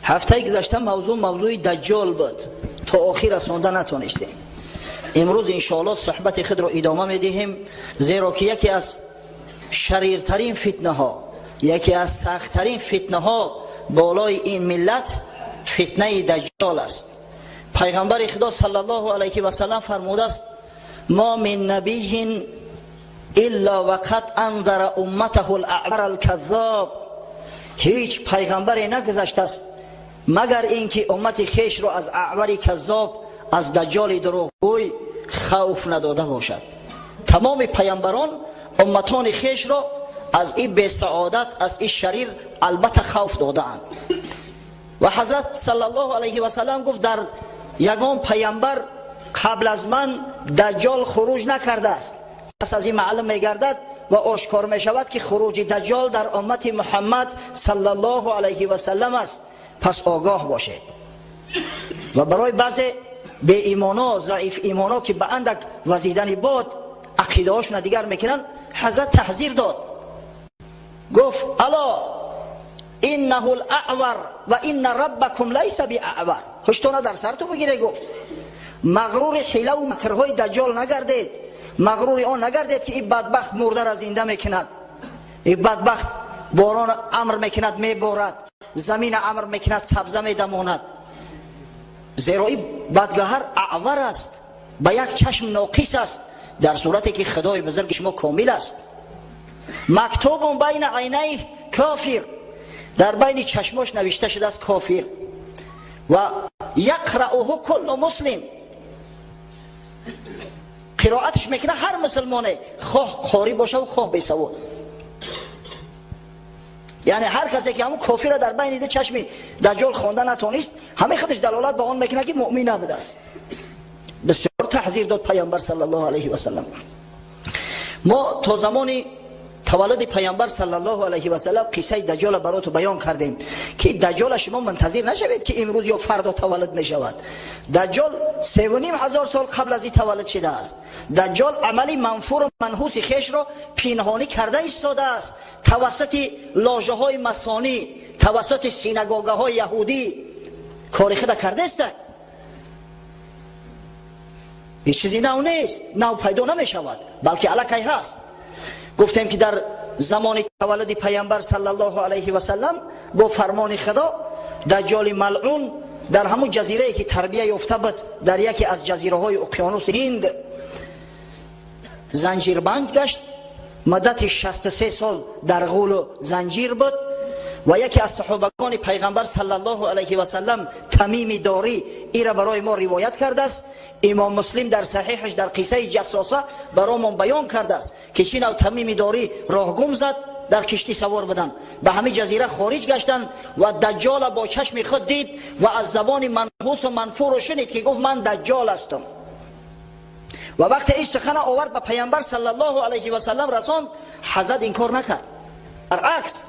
هفته گذشته موضوع دجال بود، تا آخر رسانده نتونستیم. امروز انشاءالله صحبت خود را ادامه میدهیم، زیرا که یکی از شریرترین فتنه ها، یکی از سختترین فتنه ها بالای این ملت فتنه دجال است. پیغمبر خدا صلی الله علیه و سلم فرموده است: ما من نبی الا وقد انذر امته الاعور الكذاب. هیچ پیغمبری نگذشته است مگر اینکه امت خیش را از اعور کذاب، از دجال دروغگوی خوف نداده باشد. تمام پیامبران امتان خیش را از این بی سعادت، از این شریر البته خوف دادند. و حضرت صلی الله علیه و سلم گفت در یگان پیامبر قبل از من دجال خروج نکرده است. پس از این معلوم میگردد و آشکار می شود که خروج دجال در امت محمد صلی الله علیه و سلم است. پس آگاه باشید. و برای بعضی بی ایمانا، ضعیف ایمانا که به اندک وزیدن باد عقیده هاشون دیگر میکنن، حضرت تحذیر داد، گفت: الا انه الاعور و ان ربکم لیس باعور. هشتونه در سر تو بگیره. گفت مغرور حیله و مکرهای دجال نگردید، مغرور آن نگردید که این بدبخت مرده را زنده میکند، این بدبخت باران امر میکند میبارد، زمین امر میکند سبزه میدماند. زیرا این بدگهر اعور است، با یک چشم ناقص است، در صورتی که خدای بزرگ شما کامل است. مکتوب بین عینیه کافر، در بین چشماش نوشته شده است کافر. و یقرأه کل مسلم، قرائتش میکنه هر مسلمانه، خواه قاری باشه و خواه بی سواد. یعنی هر کسی که همون کافر در بین دو چشم دجال خوانده نتونست، همه خودش دلالت به آن میکنه که مؤمن نبوده است. بسیار تحذیر داد پیامبر صلی الله علیه و سلم. ما تا زمانی تولد پیامبر صلی الله علیه و سلم قصه دجال براتون بیان کردیم که دجال شما منتظر نشوید که امروز یا فردا تولد میشود. دجال 3,500 سال قبل از این تولد شده است. دجال عملی منفور و منحوس خیش را پنهانی کرده ایستاده است، توسط لاژه های مسانی، توسط سینگاگه های یهودی کار خود کرده است. این چیزی نو نیست، نو پیدا نمی شود، بلکه الکی هست. گفتیم که در زمان تولد پیامبر صلی الله علیه و سلم با فرمان خدا دجال ملعون در همون جزیره که تربیه یافته بود، در یکی از جزیره های اقیانوس هند زنجیربند گشت. مدت 63 سال در غول و زنجیر بود. و یکی از صحابگان پیغمبر صلی الله علیه و سلم، تمیم داری، این را برای ما روایت کرده است. امام مسلم در صحیحش در قصه جساسه برامون بیان کرده است که چی نوع تمیم داری راه گم زد، در کشتی سوار بدن، به همه جزیره خارج گشتن و دجال با چشم خود دید و از زبان منحوس و منفور شنید که گفت من دجال هستم. و وقتی این سخن آورد به پیامبر صلی الله علیه و سلم رساند، حضرت انکار نکرد. برعکس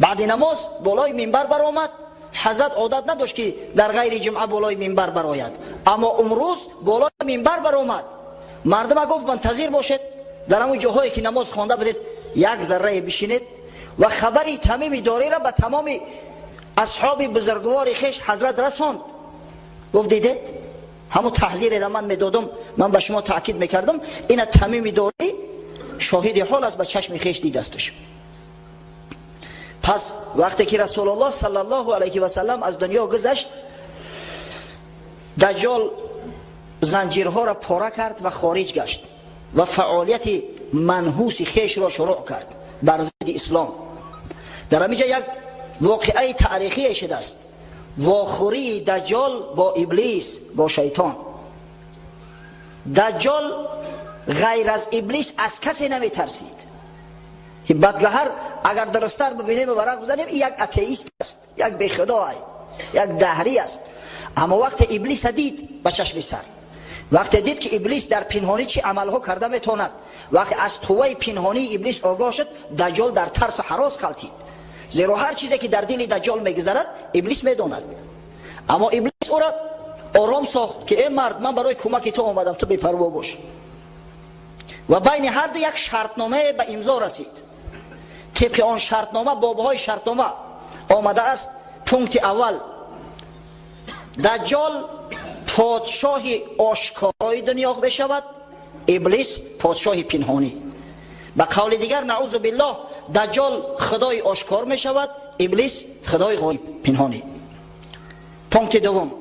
بعد نماز بالای منبر برآمد. حضرت عادت نداشت که در غیر جمعه بالای منبر برآید، اما امروز بالای منبر برآمد. مردم گفت منتظر باشید، در همون جاهایی که نماز خوانده بدید یک ذره بشینید و خبری تمیم داری را به تمام اصحاب بزرگوار خیش حضرت رساند. گفت دیدید همون تحذیر را من میدادم، من به شما تاکید میکردم، این تمیم داری شاهد حال است، به چشم خیش دیدستش. پس وقتی که رسول الله صلی الله علیه و سلم از دنیا گذشت، دجال زنجیرها را پاره کرد و خارج گشت و فعالیت منحوس خیش را شروع کرد بر ضد اسلام. در همینجا یک واقعه تاریخی شده است، واخوری دجال با ابلیس، با شیطان. دجال غیر از ابلیس از کسی نمی ترسید. این بدگهر اگر درستر ببینیم و ورق بزنیم، این یک اتئیست است، یک بی خدا است، یک دهری است. اما وقت ابلیس دید به چشم سر، وقت دید که ابلیس در پنهانی چه عملها کرده میتواند، وقت از قوه پنهانی ابلیس آگاه شد، دجال در ترس و هراس غلطید. زیرا هر چیزی که در دل دجال میگذرد ابلیس میداند. اما ابلیس او را آرام ساخت که ای مرد، من برای کمک تو آمدم، تو بی‌پروا باش. و بین هر دو یک شرطنامه به امضا رسید. طبق آن شرطنامه، بابهای شرطنامه آمده است پونکت اول، دجال پادشاه آشکارای دنیا بشود، ابلیس پادشاه پنهانی. به قول دیگر نعوذ بالله دجال خدای آشکار می شود، ابلیس خدای غایب پنهانی. پونکت دوم،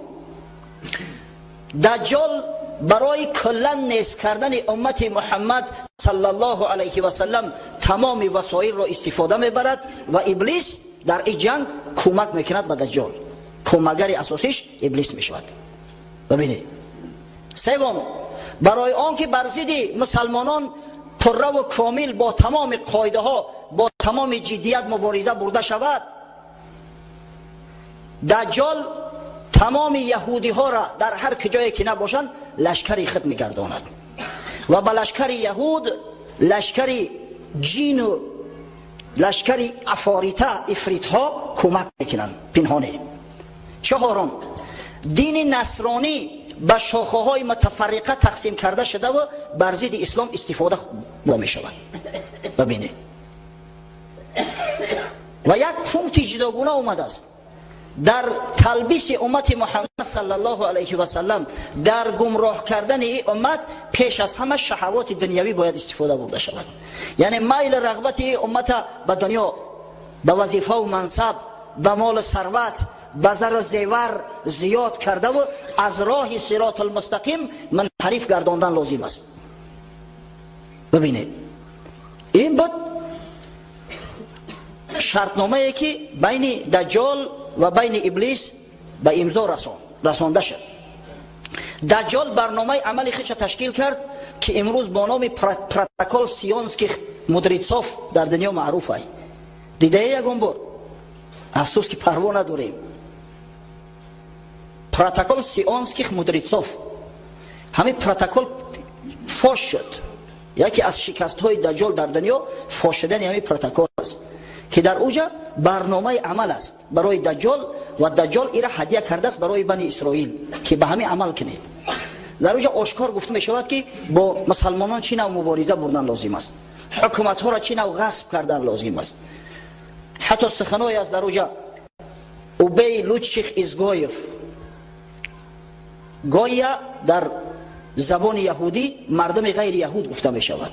دجال برای کلا نیست کردن امت محمد صلی الله علیه و سلم تمام وسایل را استفاده میبرد و ابلیس در این جنگ کمک میکند به دجال. کمکگری اساسیش ابلیس میشود. ببینید. سوم، برای آنکه بر ضد مسلمانان پره و کامل با تمام قاعده ها با تمام جدیت مبارزه برده شود، دجال تمام یهودی ها را در هر کجایی که نباشند لشکری خود میگرداند و به لشکر یهود لشکری جین و لشکری افریت ها کمک میکنند پنهانه. چهارم، دین نصرانی به شاخه های متفرقه تقسیم کرده شده و بر ضد اسلام استفاده می شود. ببینید. و یک پونکت جداگانه اومده است در تلبیس امت محمد صلی الله علیه و سلم، در گمراه کردن این امت پیش از همه شهوات دنیوی باید استفاده برده شود. یعنی میل رغبت این امت به دنیا، به وظیفه و منصب، به مال و ثروت، به زر و زیور زیاد کرده و از راه صراط المستقیم منحرف گرداندن لازم است. ببینید این بود شرطنامه ای که بین دجال و بین ابلیس به امضا رسانده شد. دجال برنامه عملی خودش تشکیل کرد که امروز با نام پروتکل سیانسکی مدریتسوف در دنیا معروف است. دیده یکم بار، افسوس که پروا نداریم. پروتکل سیانسکی مدریتسوف، همین پروتکل فاش شد. یکی از شکست های دجال در دنیا فاش شدن همین پروتکل است که در اوجا برنامه عمل است برای دجال و دجال ایرا هدیه کرده است برای بنی اسرائیل که به همین عمل کنید. در اوجا آشکار گفته می شود که با مسلمانان چی نوع مبارزه بردن لازم است، حکومت ها را چی نوع غصب کردن لازم است. حتی سخنای از در اوجا اوبی لوچیخ ایزگویف، گویا در زبان یهودی مردم غیر یهود گفته می شود.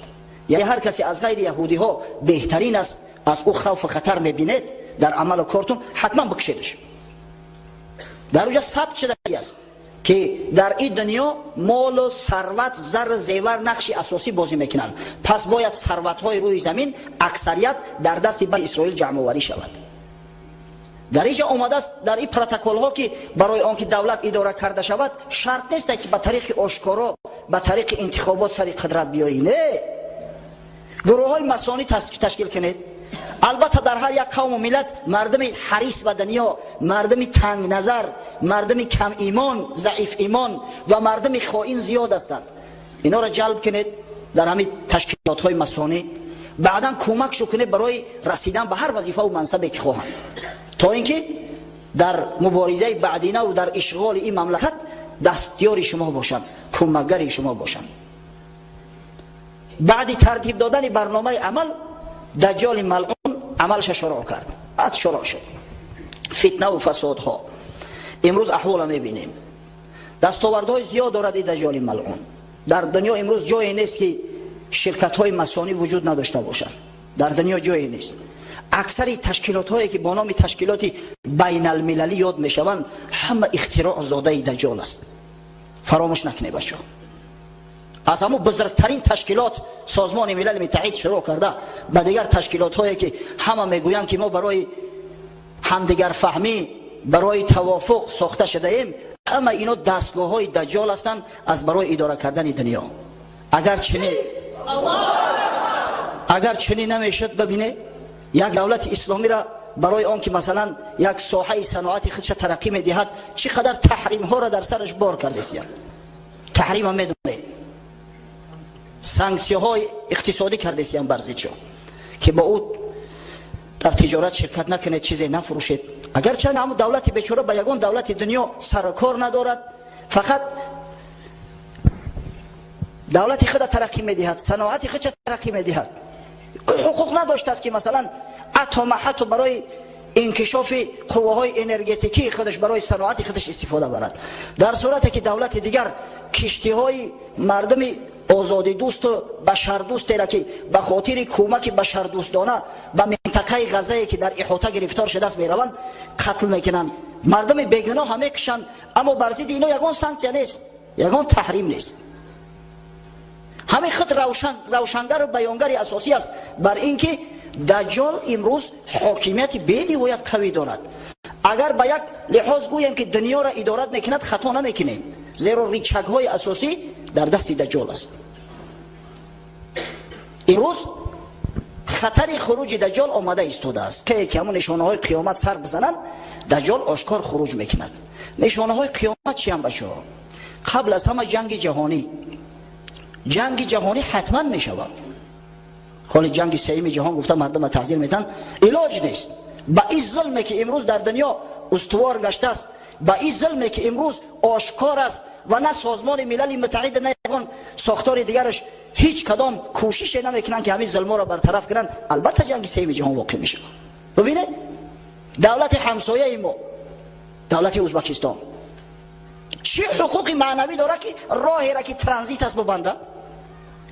یعنی هر کسی از غیر یهودی ها بهترین است، از او خوف و خطر میبینید در عمل و کارتون حتما بکشیدش. در اونجا ثبت شده است که در این دنیا مال و ثروت، زر زیور نقش اساسی بازی میکنند. پس باید ثروت های روی زمین اکثریت در دست بنی اسرائیل جمع آوری شود. در اینجا آمده است در این پروتکل ها که برای آنکه دولت اداره کرده شود شرط نیست که به طریق آشکارا به طریق انتخابات سر قدرت بیایی. نه، گروه های مسانی تشکیل کنید. البته در هر یک قوم و ملت مردم حریص به دنیا، مردم تنگ نظر، مردم کم ایمان، ضعیف ایمان و مردم خائن زیاد هستند. اینا را جلب کنید در همین تشکیلات های مسانی، بعدا کمک شو کنید برای رسیدن به هر وظیفه و منصبی که خواهند، تا اینکه در مبارزه بعدینه و در اشغال این مملکت دستیار شما باشند، کمکگر شما باشند. بعد ترتیب دادن برنامه عمل، دجال ملعون عملش شروع کرد. شروع شد فتنه و فساد ها. امروز احوال میبینیم دستاوردهای زیاد دارد این دجال ملعون. در دنیا امروز جایی نیست که شرکت های مسانی وجود نداشته باشند. در دنیا جایی نیست. اکثر تشکیلات هایی که با نام تشکیلات بین المللی یاد میشوند همه اختراع زاده دجال است. فراموش نکنید بچه‌ها. از همون بزرگترین تشکیلات سازمان ملل متحد شروع کرده به دیگر تشکیلات هایی که همه میگویند که ما برای همدیگر فهمی، برای توافق ساخته شده ایم، همه اینا دستگاه های دجال هستند از برای اداره کردن دنیا. اگر چنین نمیشد، ببینه یک دولت اسلامی را برای آن که مثلا یک ساحه صنعت خودش ترقی میدهد چقدر تحریم ها را در سرش بار کرده است. تحریم هم میدونه، سانکسیون های اقتصادی کرده است برزیچو که با او در تجارت شرکت نکنید، چیزی نفروشید. اگرچه همون دولت بیچاره به یگان دولت دنیا سر و کار ندارد، فقط دولت خود ترقی میدهد، صنعت خود ترقی میدهد، حقوق نداشته است که مثلا حتی برای انکشاف قواهای انرژتیکی خودش برای صنعت خودش استفاده برد. در صورتی که دولت دیگر کشتی‌های مردم آزادی دوست و بشر دوست را که به خاطر کمک بشر دوستانه به منطقه غزه که در احاطه گرفتار شده است میروند، قتل میکنند، مردم بیگناه هم میکشند. اما بر ضد اینا یگان سانکسیون نیست، یگان تحریم نیست. همین خود روشنگر و بیانگر اساسی است بر اینکه دجال امروز حاکمیت بینهایت قوی دارد. اگر به یک لحاظ گویم که دنیا را ادارت میکند خطا نمیکنیم، زیرا ریچک‌های اساسی در دست دجال است. امروز خطر خروج دجال آمده ایستاده است که همون نشانه‌های قیامت سر بزنند، دجال آشکار خروج میکند. نشانه‌های قیامت چی هم بچه‌ها؟ قبل از همه جنگ جهانی حتما میشود. حال جنگ سوم جهان گفته مردم تعذیر میتن، علاج نیست. با این ظلمی که امروز در دنیا استوار گشته است، با این ظلمی که امروز آشکار است و نه سازمان ملل متحد نه یگان ساختار دیگرش هیچ کدام کوشش نمیکنن که همین ظلما را برطرف کنن، البته جنگ سوم جهان واقع میشه. ببینید دولت همسایه ما، دولت ازبکستان، چه حقوقی معنوی داره که راهی را که ترانزیت است ببنده؟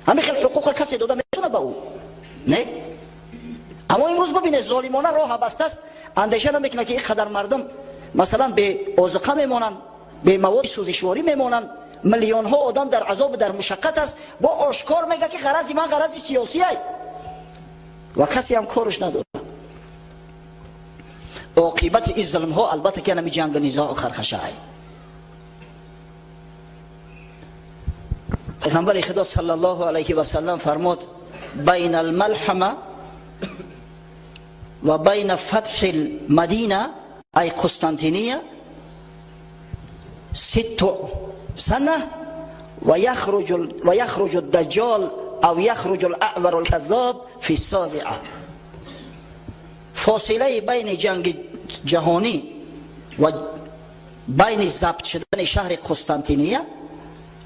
همین خیلی حقوق کسی داده میتونه به او؟ نه. اما امروز ببینید ظالمانه راه بسته است، اندیشه نمیکنه که این قدر مردم مثلا به آذقه میمونن، به مواد سوزشواری میمونن، میلیون ها آدم در عذاب در مشقت است، با آشکار میگه که غرض من غرض سیاسی است و کسی هم کارش نداره. عاقبت این ظلم ها البته که نمی جنگ نزاع و خرخشه است. پیغمبر خدا صلی الله علیه و سلم فرمود بین الملحمه و بین فتح المدینه ای قسطنطینیه 6 سنه و یخرج الدجال او یخرج الاعور الكذاب فی السابعه. فاصله بین جنگ جهانی و بین ضبط شدن شهر قسطنطینیه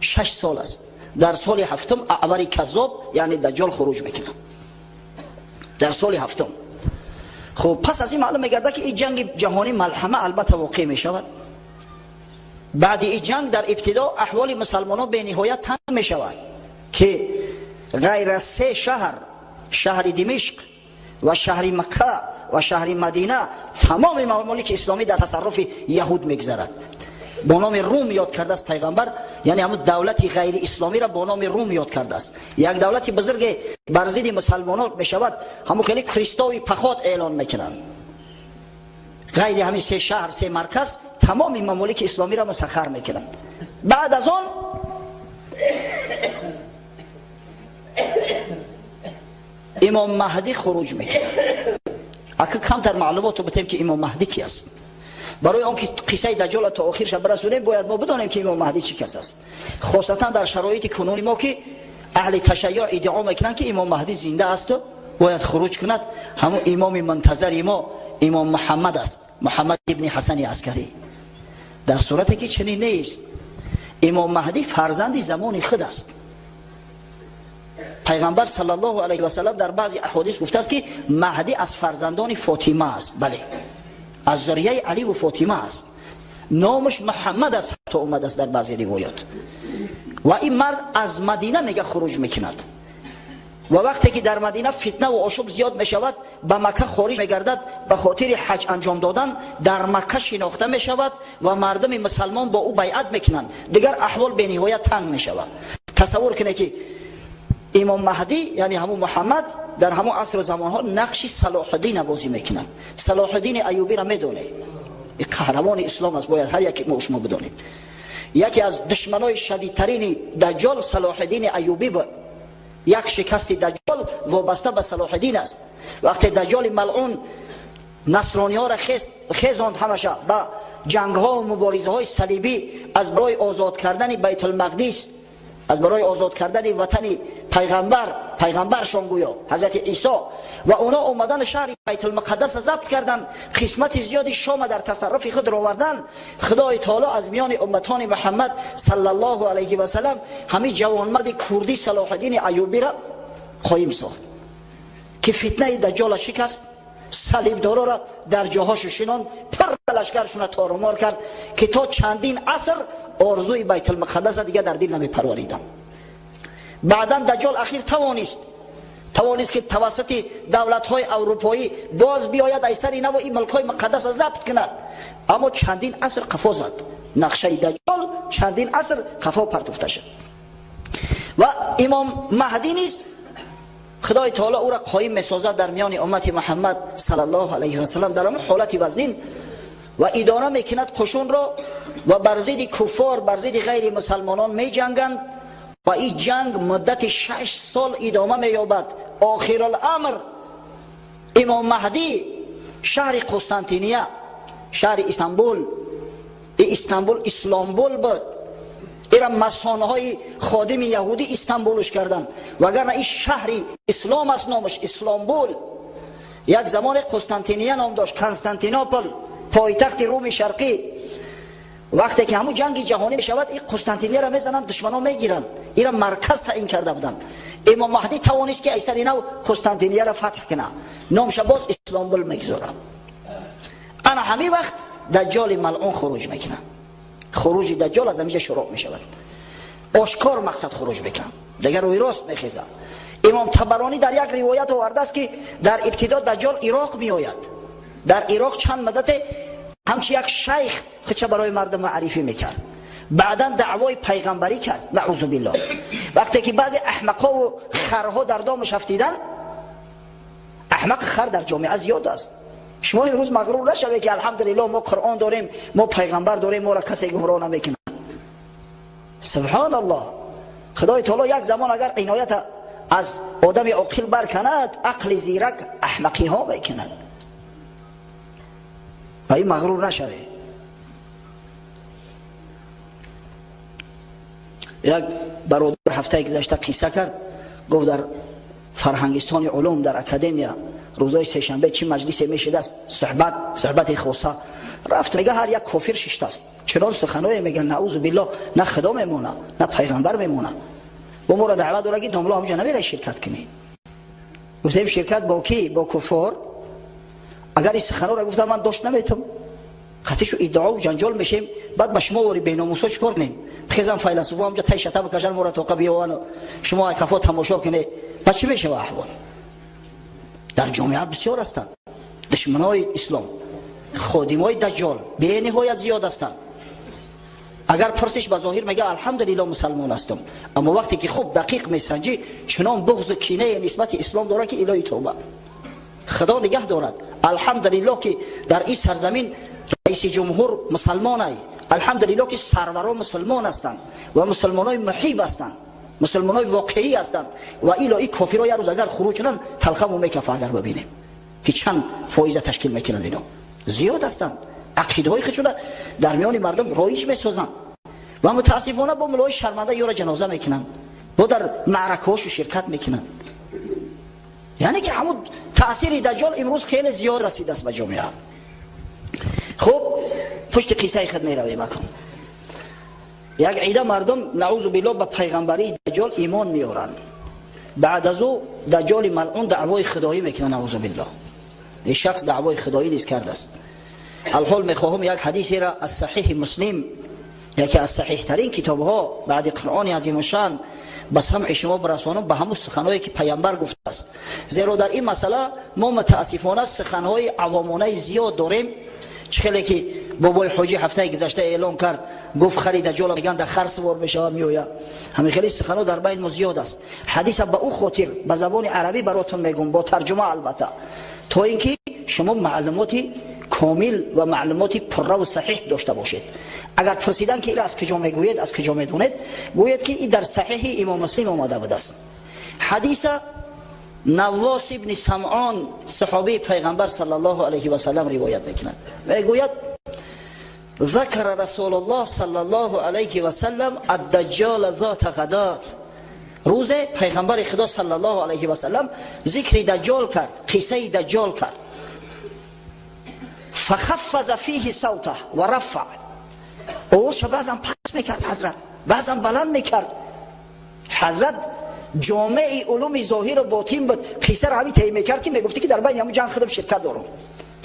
6 سال است. در سال هفتم اعور کذاب یعنی دجال خروج میکنه، در سال هفتم. خب پس از این معلوم میگرده که این جنگ جهانی ملحمه البته واقع میشود. بعد این جنگ در ابتدا احوال مسلمانان به نهایت تنگ میشود که غیر از 3 شهر دمشق و شهر مکه و شهر مدینه تمام ممالک اسلامی در تصرف یهود میگذرد. با نام روم یاد کرده است پیغمبر، یعنی همون دولت غیر اسلامی را با نام روم یاد کرده است. یک دولت بزرگ بر ضد مسلمانان میشود، همون خیلی کریستاوی پخات اعلان میکنن. غیر همین 3 شهر 3 مرکز تمام ممالک اسلامی را مسخر میکنن. بعد از آن امام مهدی خروج میکنه. اگه کمتر معلومات رو بتیم که امام مهدی کی است، برای آنکه قصه دجال تا آخرش برسونیم باید ما بدانیم که امام مهدی چی کس است. خاصتا در شرایط کنونی ما که اهل تشیع ادعا میکنن که امام مهدی زنده است و باید خروج کند. همون امام منتظر ما امام محمد است، محمد ابن حسن عسکری. در صورتی که چنین نیست، امام مهدی فرزند زمان خود است. پیغمبر صلی الله علیه و سلم در بعضی احادیث گفته است که مهدی از فرزندان فاطمه است، بله از ذریه علی و فاطمه است. نامش محمد است حتی اومده است در بعضی روایات. و این مرد از مدینه میگه خروج میکند و وقتی که در مدینه فتنه و آشوب زیاد میشود به مکه خارج میگردد. به خاطر حج انجام دادن در مکه شناخته میشود و مردم مسلمان با او بیعت میکنند. دیگر احوال به نهایت تنگ میشود. تصور کنید که امام مهدی یعنی همون محمد در همون عصر زمان ها نقش صلاح الدین بازی میکنند. صلاح الدین ایوبی را میدونه، قهرمان اسلام است، باید هر یکی ما شما بدونیم. یکی از دشمنای شدیدترین دجال صلاح الدین ایوبی بود. یک شکست دجال وابسته به صلاح الدین است. وقتی دجال ملعون نصرانی ها را خیزاند همشه با جنگ ها و مبارزه های صلیبی از برای آزاد کردن بیت المقدس، از برای آزاد کردن وطن پیغمبرشان گویا حضرت عیسی، و اونا اومدن شهر بیت المقدس ضبط کردن، قسمت زیادی شام در تصرف خود را آوردن. خدای تعالی از میان امتان محمد صلی الله علیه و سلم همین جوانمرد کردی صلاح الدین ایوبی را قایم ساخت که فتنه دجال شکست صلیبدارا را در جاهاش شنان، پر لشکرشون تارمار کرد که تا چندین عصر آرزوی بیت المقدس دیگه در دل نمیپروریدن. بعدا دجال اخیر توانست که توسط دولت‌های اروپایی باز بیاید ای سر نو این ملک‌های مقدس ضبط کند، اما چندین عصر قفا زد. نقشه دجال چندین عصر قفا پرتفته شد. و امام مهدی نیز خدای تعالی او را قایم می‌سازد در میان امت محمد صلی الله علیه و سلم در آن حالت وزنین و اداره میکند قشون را و بر ضد کفار، بر ضد غیر مسلمانان می‌جنگند و این جنگ مدت 6 سال ادامه می‌یابد. آخر الامر امام مهدی شهر قسطنطینیه، شهر استانبول اسلامبول بود. ایران مسانهای خادم یهودی استانبولش کردن، وگرنه این شهری اسلام است، نامش اسلامبول. یک زمان قسطنطینیه نام داشت، کنستانتینوپل، پایتخت روم شرقی. وقتی که همون جنگ جهانی میشود این قسطنطینیه را میزنن، دشمنان میگیرن. ایران مرکز تعیین کرده بودن. امام مهدی توانست که ایسر نو قسطنطینیه را فتح کنه، نامش باز اسلامبول میگذاره. انا همین وقت دجال ملعون خروج میکنه. خروج دجال از اینجا شروع میشود. آشکار مقصد خروج میکنه، دیگر روی راست میخیزه. امام طبرانی در یک روایت آورده است که در ابتدا دجال عراق میآید. در عراق چند مدت همچی یک شیخ خودش برای مردم معرفی میکرد. بعدا دعوای پیغمبری کرد، نعوذ بالله. وقتی که بعضی احمقا و خرها در دامش افتیدن، احمق خر در جامعه زیاد است. شما این روز مغرور نشوید که الحمدلله ما قرآن داریم، ما پیغمبر داریم، ما را کسی گمراه نمیکنه. سبحان الله. خدای تعالی یک زمان اگر عنایت از آدم عاقل برکند، عقل زیرک احمقی ها میکند. و این مغرور نشوید. یک برادر هفته گذشته قصه کرد، گفت در فرهنگستان علوم در اکادمیا روزای سه شنبه چی مجلس میشد است، صحبت خاصه رفت، میگه هر یک کافر شش است. چرا سخنای میگن نعوذ بالله، نه خدا میمونه نه پیغمبر میمونه. و ما را دعوت داره که داملا همجا نمیره شرکت کنی. گفتم شرکت با کی؟ با کفار. اگر این سخنا را گفتم من داشت نمیتم، خاطرشو ادعا و جنجال میشیم، بعد به شما وری بیناموسا چیکار کنیم؟ بخیزم فیلسوفا همجا تای شتا بکشن ما را توقع بیوان، شما کفا تماشا کنید، بعد چی میشه احوال؟ در جامعه بسیار هستند دشمنای اسلام، خادمای دجال به نهایت زیاد هستند. اگر پرسش به ظاهر میگه الحمدلله مسلمان هستم، اما وقتی که خوب دقیق میسنجی چنان بغض و کینه نسبت اسلام داره که الهی توبه. خدا نگه دارد. الحمدلله که در این سرزمین رئیس جمهور مسلمان است، الحمدلله که سروران مسلمان هستند و مسلمانای محیب هستند، مسلمانای واقعی هستند. و الهی کافرها یه روز اگر خروج کنن تلخمو میکفه. اگر ببینیم که چند فایده تشکیل میکنن، اینا زیاد هستند. عقیده های خودشون در میان مردم رایج میسازن و متاسفانه با ملای شرمنده یا را جنازه میکنن و در معرکه هاشو شرکت میکنن. یعنی که همون تأثیر دجال امروز خیلی زیاد رسیده است به جامعه. خب پشت قصه خود میرویم مکن. یک عیده مردم نعوذ بالله به پیغمبری دجال ایمان میارن، بعد از او دجال ملعون دعوای خدایی میکنه، نعوذ بالله. این شخص دعوای خدایی نیز کرده است. الحال میخواهم یک حدیثی را از صحیح مسلم، یکی از صحیح ترین کتاب ها بعد قرآن عظیم شان، به سمع شما برسانم به همون سخنهایی که پیامبر گفته است. زیرا در این مسئله ما متاسفانه سخنهای عوامانه زیاد داریم. چخیلی که بابای حاجی هفته گذشته اعلام کرد، گفت خرید دجال میگن در خر سوار بشه و میویا. همین خیلی سخنها در بین ما زیاد است. حدیث به او خاطر به زبان عربی براتون میگم، با ترجمه البته، تا اینکه شما معلوماتی کامل و معلوماتی پره و صحیح داشته باشید. اگر پرسیدن که این از کجا میگوید، از کجا میدونید، گوید که این در صحیح امام مسلم آمده بود است. حدیث نواس ابن سمعان صحابی پیغمبر صلی الله علیه و سلم روایت میکند. میگوید ذکر رسول الله صلی الله علیه و سلم الدجال ذات غدات. روز پیغمبر خدا صلی الله علیه و سلم ذکر دجال کرد، قصه دجال کرد. فخفض فيه صوته و رفع. او بعضا پس میکرد حضرت، بعضا بلند میکرد. حضرت جامعه علوم ظاهر و باطن بود. قیصر همین تعیین میکرد که میگفتی که در بین همون جنگ خودم شرکت دارم.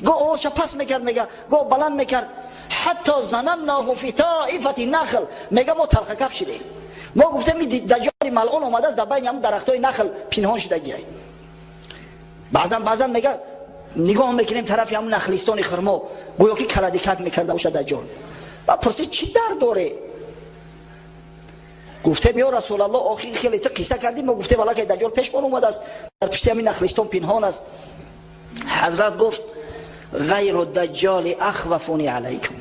گو آوازش پس میکرد، میگه گو بلند میکرد حتی ظنناه فی طائفة النخل، میگه ما تلخ کف شدیم. ما گفتم این دجال ملعون اومده است در بین همون درختای نخل پنهان شدگیه. بعضا میگه نگاه میکنیم طرف همون نخلستان خرما گویا که کلدکک میکرده باشه دجال. بعد پرسید چی درد داره؟ گفته یا رسول الله آخی خیلی تو قصه کردیم. ما گفته والا که دجال پیشمان اومده است در پشت همین نخلستان پنهان است. حضرت گفت غیر الدجال اخوفونی علیکم،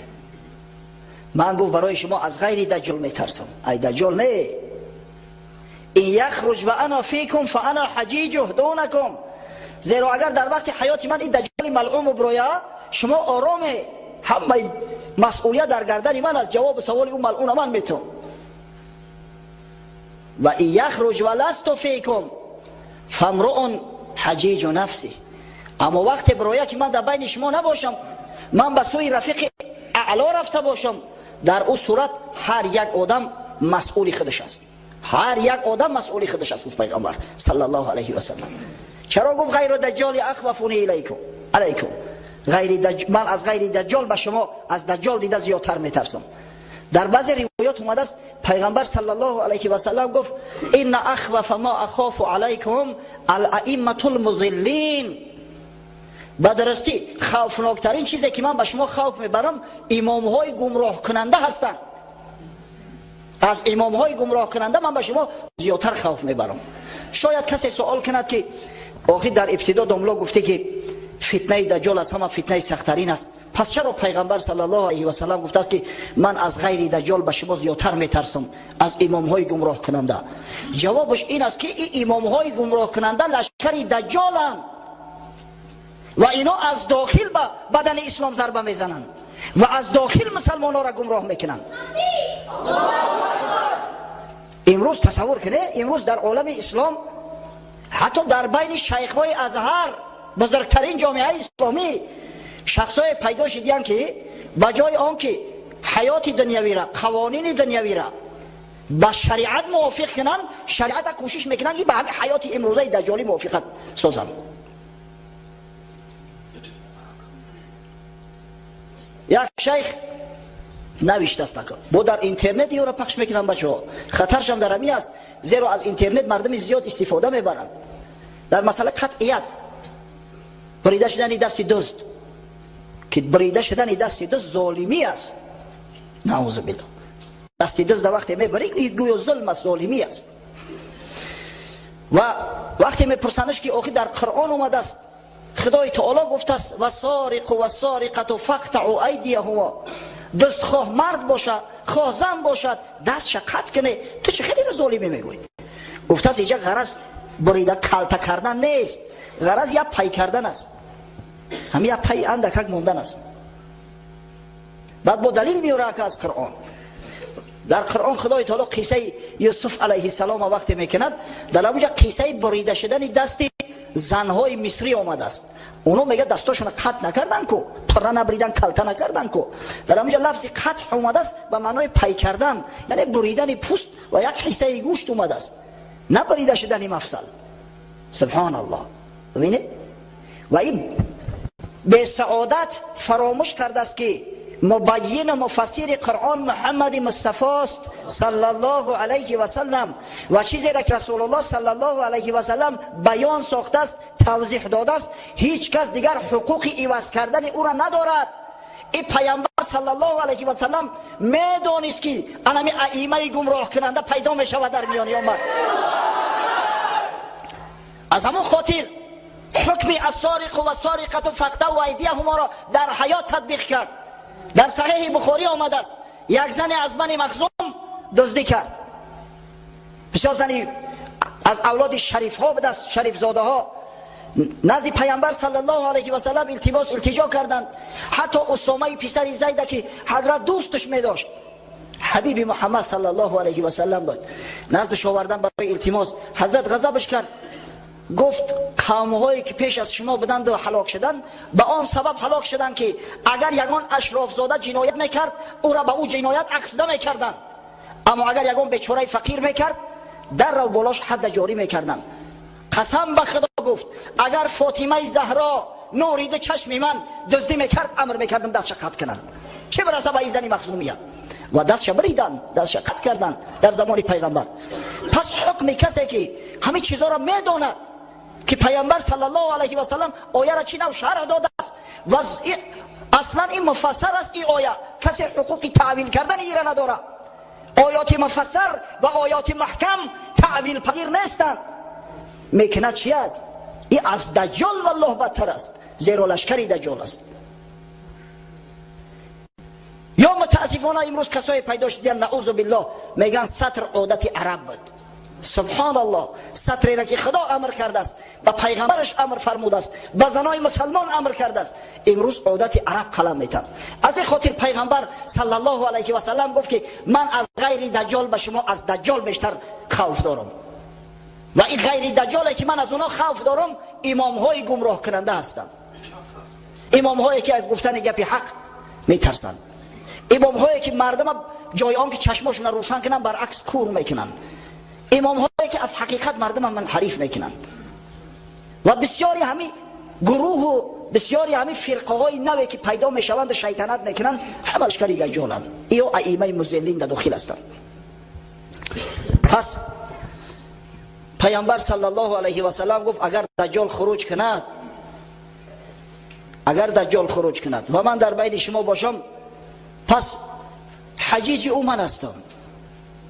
من گفت برای شما از غیر دجال میترسم، ای دجال نه. این یخرج و انا فیکم فانا حجیجه دونکم، زیرا اگر در وقت حیات من این دجال ملعون برویا شما آرامه، همه مسئولیت در گردن من از جواب سوال اون ملعون من میتون. و این یخرج و لست فیکم فامرؤ حجیج نفسی، اما وقت برویا که من در بین شما نباشم، من به سوی رفیق اعلا رفته باشم، در اون صورت هر یک آدم مسئولی خودش است. هر یک آدم مسئولی خودش است. پیغمبر صلی الله علیه و سلم چرا گفت غیر دجال اخوفونی علیکم من از غیر دجال به شما از دجال دیده زیادتر میترسم. در بعضی روایات اومده است پیغمبر صلی الله علیه و سلم گفت ان اخوف ما اخاف علیکم الائمه المضلین، بدرستی خوفناکترین چیزی که من به شما خوف میبرم امام های گمراه کننده هستند. از امام های گمراه کننده من به شما زیادتر خوف میبرم. شاید کسی سوال کند که آخی در ابتدا داملا گفته که فتنه دجال از همه فتنه سخت‌ترین است، پس چرا پیغمبر صلی الله علیه و سلم گفته است که من از غیر دجال به شما زیادتر میترسم از امام های گمراه کننده؟ جوابش این است که این امام های گمراه کننده لشکر دجالند و اینا از داخل به بدن اسلام ضربه میزنند و از داخل مسلمان ها را گمراه میکنند. امروز تصور کنه، امروز در عالم اسلام حتی در بین شیخ های ازهر بزرگترین جامعه اسلامی شخصای پیدا شدیان که بجای آن که حیات دنیوی را، قوانین دنیوی را با شریعت موافق کنن، شریعت کوشش میکنن که به همین حیات امروزه دجالی موافقت سازن. یک شیخ نوشته است که با در اینترنت یا را پخش میکنن بچه‌ها، خطرش هم در همی است، زیرا از اینترنت مردم زیاد استفاده میبرن. در مسئله قطعیت بریده شدن دست دزد، که بریده شدن دست دزد ظالمی است، نعوذ بالله. دست دزد وقتی میبری این گویا ظلم است، ظالمی است. و وقتی میپرسنش که آخه در قرآن اومده است خدای تعالی گفته است و سارق و سارقه فقطعوا ایدیهما، دست خواه مرد باشه خواه زن باشد دستش قطع کنه، تو چه خیلی ظالمی میگوی؟ گفته است اینجا غرض بریده کلته کردن نیست، غرض یا پی کردن است، همین یا پی اندکک موندن است. بعد با دلیل میاره که از قرآن، در قرآن خدای تعالی قصه یوسف علیه السلام وقتی میکند در اونجا قصه بریده شدن دست زنهای مصری آمده است. اونو میگه دستاشون قطع نکردن کو، پره نبریدن، کلته نکردن کو. در اونجا لفظ قطع اومده است به معنای پی کردن، یعنی بریدن پوست و یک حصه گوشت اومده است، نه بریده شدن مفصل. سبحان الله. ببینید و این به سعادت فراموش کرده است که مبین و مفسر قرآن محمد مصطفی است صلی الله علیه و سلم، و چیزی را که رسول الله صلی الله علیه و سلم بیان ساخته است، توضیح داده است، هیچ کس دیگر حقوق عوض کردن او را ندارد. این پیامبر صلی الله علیه و سلم میدانست که انمی ائمه گمراه کننده پیدا می شود در میان امت. از همون خاطر حکم السارق و السارقه فقطعوا ایدیهما را در حیات تطبیق کرد. در صحیح بخاری آمده است یک زن از بنی مخزوم دزدی کرد، بسیار زنی از اولاد شریف ها بود، از شریف زاده ها، نزد پیامبر صلی الله علیه و سلم التجا کردند. حتی اسامه پسر زید که حضرت دوستش می داشت، حبیب محمد صلی الله علیه و سلم بود، نزدش آوردن برای التماس. حضرت غضبش کرد، گفت قوم‌هایی که پیش از شما بودند و هلاک شدند به آن سبب هلاک شدند که اگر یگان اشراف زاده جنایت میکرد او را به او جنایت عقیده میکردند، اما اگر یگان بیچاره فقیر میکرد در رو بالاش حد جاری میکردن. قسم به خدا گفت اگر فاطمه زهرا نورید چشم من دزدی میکرد امر میکردم دستش قطع کنن، چه برسه به زنی مخزومیه. و دستش بریدن، دستش قطع کردن در زمان پیغمبر. پس حکم کسی که همه چیزا را میدونه که پیامبر صلی الله علیه و سلم آیه را چی نو شرح داده است و اصلا این مفسر است. این آیه کسی حقوقی تعویل کردن ایره نداره. آیات مفسر و آیات محکم تعویل پذیر نیستند. میکنه چی است؟ این از دجال والله بدتر است، زیرا لشکری دجال است. یا متاسفانه امروز کسای پیدا شدن نعوذ بالله میگن سطر عادت عرب بود. سبحان الله، سطری را که خدا امر کرده است، به پیغمبرش امر فرموده است، به زنای مسلمان امر کرده است، امروز عادت عرب قلم میتن. از این خاطر پیغمبر صلی الله علیه و سلم گفت که من از غیر دجال به شما از دجال بیشتر خوف دارم. و این غیر دجالی که من از اونا خوف دارم امام های گمراه کننده هستند، امام هایی که از گفتن گپ حق میترسن، امام هایی که مردم جای آن که چشماشون روشن کنن برعکس کور میکنن، امام هایی که از حقیقت مردم منحرف میکنن. و بسیاری همین گروه و بسیاری همین فرقه های نوی که پیدا میشوند و شیطنت میکنن همه لشکری دجالن. ایو ائمه مضلین در داخل هستند. پس پیامبر صلی الله علیه و سلم گفت اگر دجال خروج کند، اگر دجال خروج کند و من در بین شما باشم، پس حجیج او من هستم،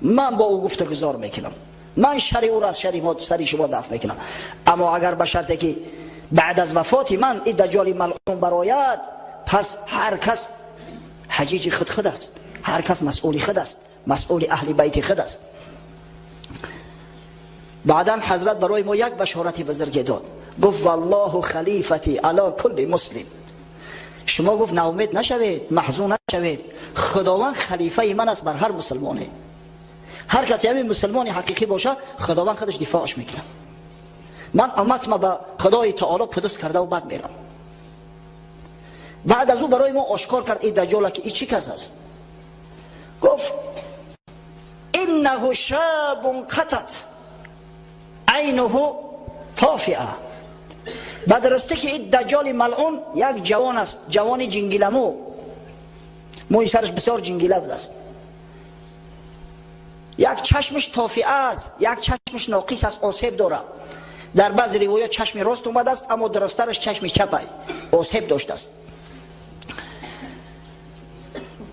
من با او گفتگوزار میکنم، من شر او را از سری شما دفع میکنم. اما اگر به شرطی که بعد از وفات من این دجال ملعون برآید، پس هر کس حجیج خود است، هر کس مسئول خود است، مسئول اهل بیت خود است. بعدا حضرت برای ما یک بشارت بزرگ داد، گفت والله خلیفتی علی کل مسلم. شما گفت ناامید نشوید، محزون نشوید، خداوند خلیفه من است بر هر مسلمانه. هر کسی همین مسلمان حقیقی باشه خداوند خودش دفاعش میکنه. من امتم به خدای تعالی پدس کرده و بعد میرم. بعد از او برای ما آشکار کرد این دجال که این چی کس است. گفت انه شاب قطت عینه طافئه. بعد راسته که این دجال ملعون یک جوان است، جوان جنگیلمو، موی سرش بسیار جنگیله بود است، یک چشمش طافئه است، یک چشمش ناقص است، آسیب داره. در بعض روایات چشم راست اومده است اما درسترش چشم چپ آسیب داشته است.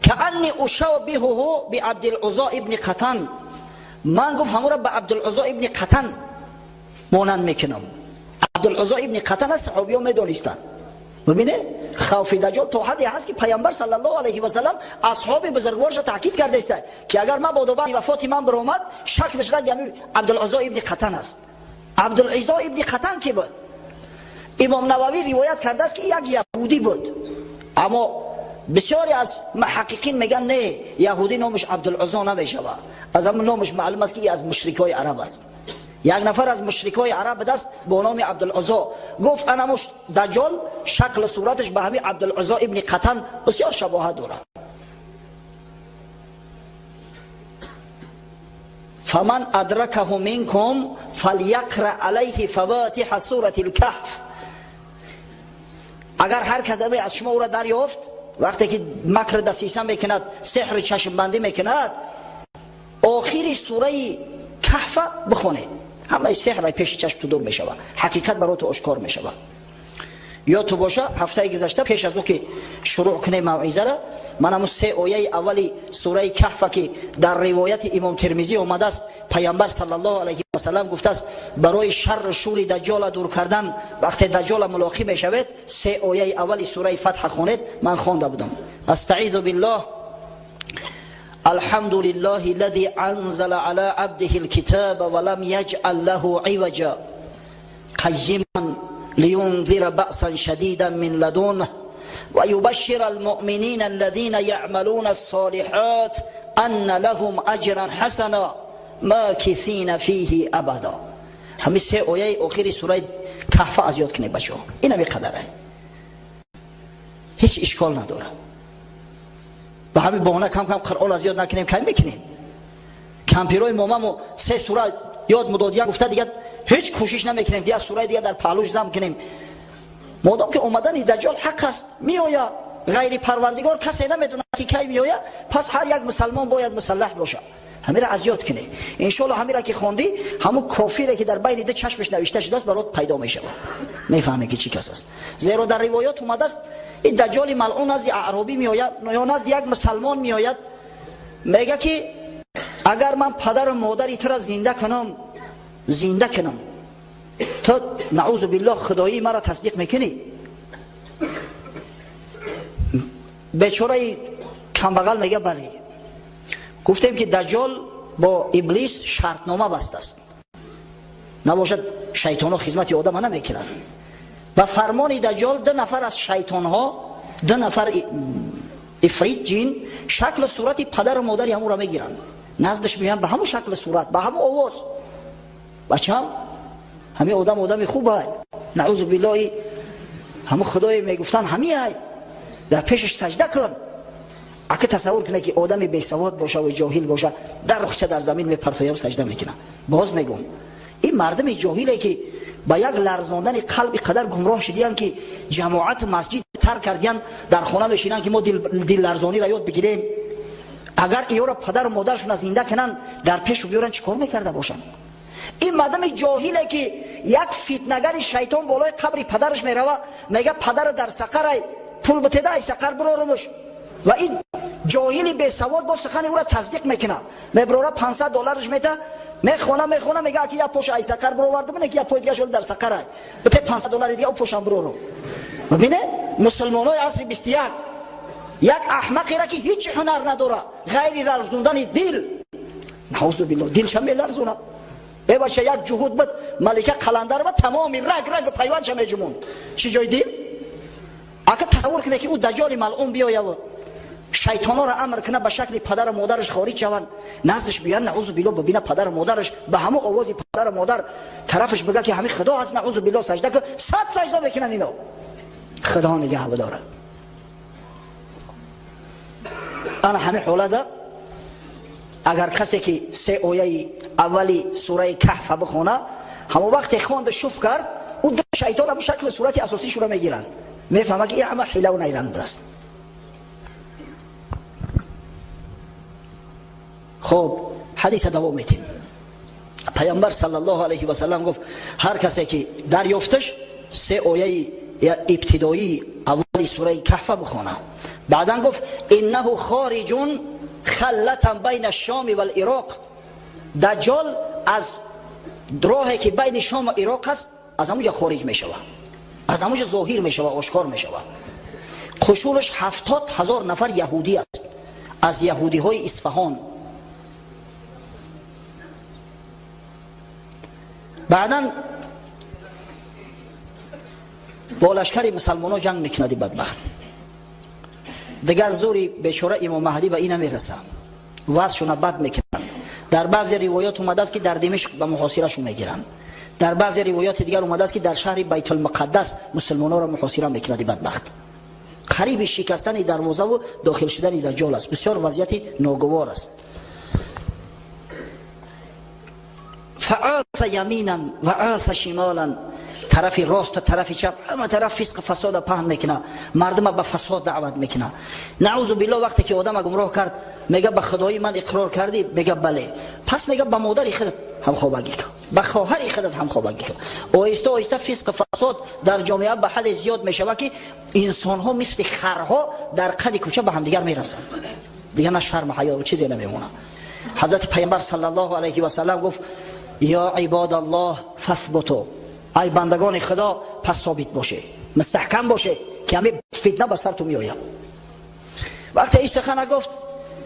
کأنی اشابهه بعبدالعزی ابن قطن. من گفت همون را به عبدالعزی ابن قطن مانند میکنم. عبدالعزی ابن قطن از صحابی ها میدانستند. ببینه خوف دجال تا حدی هست که پیامبر صلی الله علیه و سلم اصحاب بزرگوارش تاکید کرده است که اگر ما بعد وفات من برآمد شکلش را یعنی عبدالعزی ابن قطن است. عبدالعزی ابن قطن که بود؟ امام نووی روایت کرده است که یک یهودی بود، اما بسیاری از محققین میگن نه، یهودی نامش عبدالعزی نمیشه، از همون نامش معلوم است که از مشرکای عرب است. یک نفر از مشرکای عرب دست با نام عبدالعزی گفت انا دجال شکل صورتش به همین عبدالعزی ابن قطن بسیار شباهت دارد. فمن ادرکه منکم فلیقرأ علیه فواتح سوره الکهف. اگر هر کدومی از شما او را دریافت وقتی که مکر دسیسه میکند، سحر چشم بندی میکند، آخر سوره کهف بخونه، همه سحر پیش چشم تو دور میشود، حقیقت برای تو آشکار میشود. یا تو باشه هفته گذشته پیش از او که شروع کنه موعظه را، من همون 3 آیه اولی سوره کهف که در روایت امام ترمذی آمده است، پیامبر صلی الله علیه و سلم گفته است برای شر شور دجال دور کردن وقتی دجال ملاقات میشود 3 آیه اولی سوره فتح خوانید. من خوانده بودم. استعیذ بالله الحمد لله الذي انزل على عبده الكتاب ولم يجعل له عوجا قيما لينذر بأسا شديدا من لدنه ويبشر المؤمنين الذين يعملون الصالحات أن لهم أجرا حسنا ماكثين فيه أبدا. همین 3 آیه آخر سوره کهف از یاد کنید بچه‌ها، اینا به قدره، هیچ اشکال نداره. به همین بهانه کم کم قرآن از یاد نکنیم کم میکنیم. کمپیروی مامامو 3 سوره یاد مدادیان گفته دیگه هیچ کوشش نمیکنیم دیگه سوره دیگه در پهلوش زم کنیم. مادام که اومدن دجال حق است میآید، غیر پروردگار کسی نمیدونه که کی میآید، پس هر یک مسلمان باید مسلح باشه. همین را از یاد کنه. ان شاء الله همین را که خوندی همون کافری که در بین دو چشمش نوشته شده است برات پیدا میشه، میفهمی که چی کس است. زیرا در روایات اومده است این دجال ملعون از اعرابی میآید یا از یک مسلمان میآید، میگه که اگر من پدر و مادری تو را زنده کنم تو نعوذ بالله خدایی مرا تصدیق میکنی؟ بیچاره کمبغل میگه بله. گفتیم که دجال با ابلیس شرطنامه بسته است، نباشد شیطان ها خدمت آدم نمیکنن. و فرمان دجال دو نفر از شیطان ها، دو نفر افریت جین شکل صورت پدر و مادری همون را میگیرن، نزدش میان به همون شکل صورت، به همون آواز. بچه همه آدم خوبه، نعوذ بالله همون خدای میگفتن همین های در پیشش سجده کن. اگه تصور کنه که آدمی بی سواد باشه و جاهل باشه در رخچه در زمین میپرتویه و سجده میکنه. باز میگم این مردم جاهلی که با یک لرزاندن قلب قدر گمراه شدیان که جماعت مسجد ترک کردیان، در خانه بشینن که ما دل لرزانی را یاد بگیریم، اگر ایورا پدر و مادرشون زنده کنن در پیش بیارن چیکار میکرده باشن؟ این مردم جاهلی که یک فتنه‌گر شیطان بالای قبر پدرش میروه میگه پدر در سقر پول بتیده ای سقر برارمش، و این جاهلی بی سواد با سخن او را تصدیق میکنه، میبراره $500 میده، میخونه میگه که یا پوش ای سقر برآورده من که یا پوی دیگه شول در سقر ای بته $500 دیگه او پوشم برارم. ببینه مسلمانای عصر 21 یک احمقی را که هیچ هنر نداره غیر لرزوندن دل، نعوذ بالله دلش هم میلرزونه. ای باشه یک جهود بود ملکه قلندر و تمام رگ پیوند شم میجموند چی جای دل. اگه تصور کنه که او دجال ملعون بیاید و شیطانا را امر کنه به شکل پدر و مادرش خارج شوند، نزدش بیان نعوذ بالله ببینه پدر و مادرش به همون آواز پدر و مادر طرفش بگه که همین خدا هست، نعوذ بالله سجده که 100 سجده میکنن اینا. خدا نگه بداره. انا همین حالت اگر کسی که 3 آیه اولی سوره کهف بخونه همون وقت خواند شوف کرد او شیطان به شکل صورت اساسی شو را میگیرن، میفهمه که این همه حیله و نیرنگ است. خب حدیث دوام میتیم. پیامبر صلی الله علیه و سلم گفت هر کسی که دریافتش 3 آیه ابتدایی اولی سوره کهف بخونه، بعدا گفت انه خارج خلتا بین الشام و العراق، دجال از راهی که بین شام و عراق است از همونجا خارج میشوه، از همونجا ظاهر میشوه، آشکار میشوه. قشورش 70,000 نفر یهودی است از یهودی های اصفهان. بعدا با لشکر مسلمان ها جنگ میکنه بدبخت. دیگر زوری بیچاره امام مهدی به این نمیرسه، وضعشون بد میکنن. در بعضی روایات اومده است که در دمشق به محاصرهشون میگیرن، در بعضی روایات دیگر اومده است که در شهر بیت المقدس مسلمان‌ها را محاصره میکنه بدبخت. قریب شکستن دروازه و داخل شدن دجال است. بسیار وضعیت ناگوار است. فعاث یمینا و عاث شمالا، طرف راست و طرف چپ همه طرف فسق فساد پهن میکنه، مردم به فساد دعوت میکنه. نعوذ بالله وقتی که آدم گمراه کرد میگه به خدای من اقرار کردی؟ میگه بله. پس میگه به مادر خودت هم خوابگی کن، به خواهر خودت هم خوابگی کن. آهسته آهسته فسق فساد در جامعه به حد زیاد میشوه که انسان ها مثل خرها در قد کوچه به هم دیگر میرسن، دیگه نه شرم حیا و چیزی نمیمونه. حضرت پیامبر صلی الله علیه و سلم گفت یا عباد الله فثبتوا، ای بندگان خدا پس ثابت باشه، مستحکم باشه که همه فتنه به سرتون میآید. وقتی این سخن گفت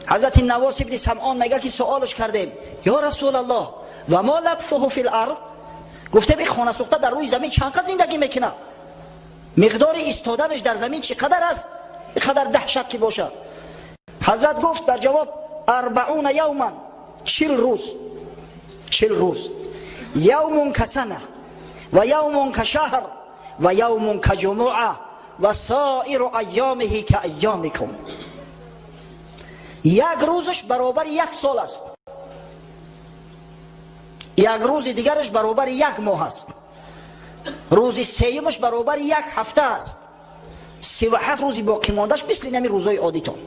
حضرت نواس ابن سمعان میگه که سوالش کردیم یا رسول الله و ما لبثه فی الارض، گفته به خانه سوخته در روی زمین چند قدر زندگی میکنه، مقدار ایستادنش در زمین چقدر است، چقدر دهشت که باشه. حضرت گفت در جواب 40 یوما، 40 روز، 40 روز، یوم کسنه و یوم کشهر و یوم کجمعه و سایر ایامه که ایامکم. یک روزش برابر 1 سال است، 1 یک روز دیگرش برابر یک ماه است، روز سیمش برابر یک هفته است، 37 روزی باقی ماندهش مثل نمی روزهای عادیتون.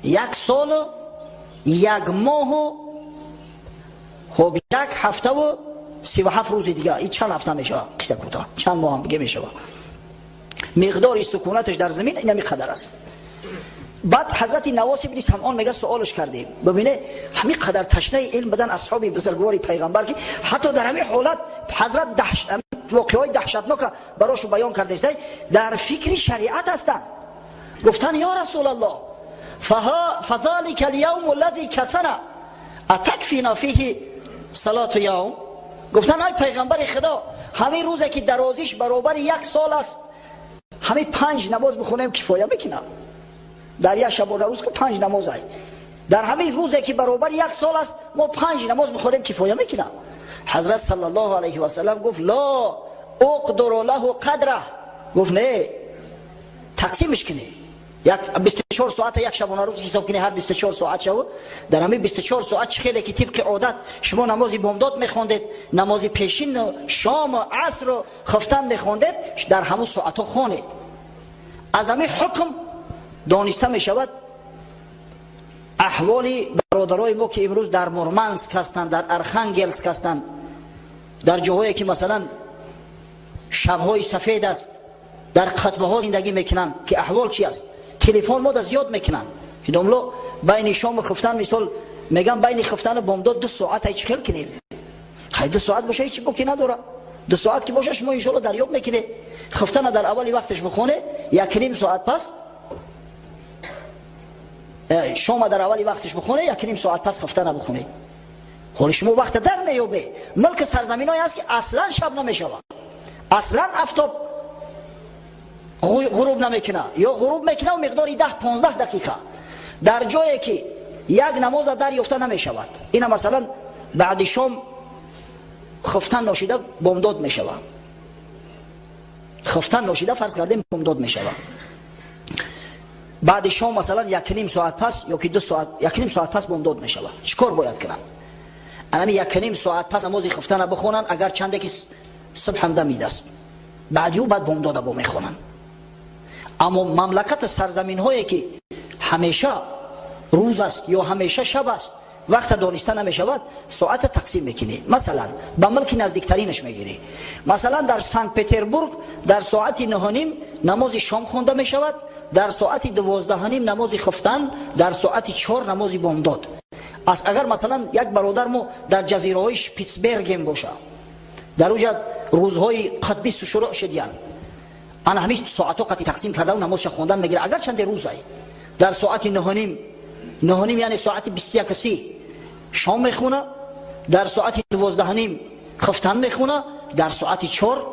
یک سال و یک ماه و خب یک هفته و 37 روز دیگه. این چند هفته میشه؟ قصه کوتاه چند ماه هم بگه میشه. مقدار سکونتش در زمین این قدر است. بعد حضرت نواس بن سمعان میگه سوالش کردیم، ببینه همین قدر تشنه علم بدن اصحاب بزرگوار پیغمبر که حتی در همین حالت حضرت واقعای دهشتناک براشو بیان کرده است، در فکر شریعت هستند. گفتن یا رسول الله فذلك اليوم الذي كسنا اتكفينا فيه صلاه یوم. گفتن ای پیغمبر خدا، همین روزی که درازیش برابر یک سال است، همین 5 نماز بخونیم کفایه میکنه؟ در یک شب و روز که 5 نماز ای، در همین روزی که برابر یک سال است ما 5 نماز بخونیم کفایه میکنه؟ حضرت صلی الله علیه و سلم گفت لا اقدر له قدره. گفت نه، تقسیمش کنی. یک 24 ساعت یک شب و روز حساب کنی، هر 24 ساعت شو در همین 24 ساعت خیلی که طبق عادت شما نماز بامداد میخوندید، نماز پیشین و شام و عصر و خفتن میخوندید، در همون ساعت ها خوانید. از همین حکم دانسته میشود احوال برادرای ما که امروز در مورمنسک هستند، در ارخانگلسک هستند، در جاهایی که مثلا شبهای سفید است، در خطبه ها زندگی میکنن که احوال چی است؟ تلفن ما زیاد میکنن که دوملو بین شام و خفتن مثال میگم بین خفتن و بامداد 2 ساعت هیچ خیل کنیم. خیلی 2 ساعت باشه هیچ بکی نداره. 2 ساعت که باشه شما انشالله دریاب میکنه. خفتن در اولی وقتش بخونه، 1.5 ساعت پس شما در اولی وقتش بخونه، 1.5 ساعت پس خفتن بخونه. حالا شما وقت در میوبه. ملک سرزمین هایی هست که اصلا شب نمیشود، اصلا آفتاب غروب نمیکنه یا غروب میکنه و مقداری 10-15 دقیقه، در جایی که یک نماز دریافته نمیشود. اینا مثلا بعد شام خفتن ناشیده بامداد میشود، خفتن ناشیده فرض کردیم بامداد میشود. بعد شام مثلا 1.5 ساعت پس یا که 2 ساعت 1.5 ساعت پس بامداد میشود. چیکار باید کنن؟ الان 1.5 ساعت پس نماز خفتن بخونن، اگر چنده که صبح هم دمید است، بعد بامداد با میخونن. اما مملکت سرزمین هایی که همیشه روز است یا همیشه شب است، وقت دانسته نمیشود، ساعت تقسیم میکنی. مثلا به ملک نزدیکترینش میگیری، مثلا در سنت پتربورگ در ساعت 9:30 نماز شام خونده میشود، در ساعت 12:30 نماز خفتن، در ساعت 4 نماز بامداد. اگر مثلا یک برادر ما در جزیره های شپیتزبرگ هم باشه، در اونجا روزهای قطبی شروع شدیان، انا همین ساعتو قطعی تقسیم کرده و نمازش خوندن میگیره. اگر چند روزه در ساعت 9:30 یعنی ساعت 21 شام میخونه، در ساعت 12:30 خفتن میخونه، در ساعت 4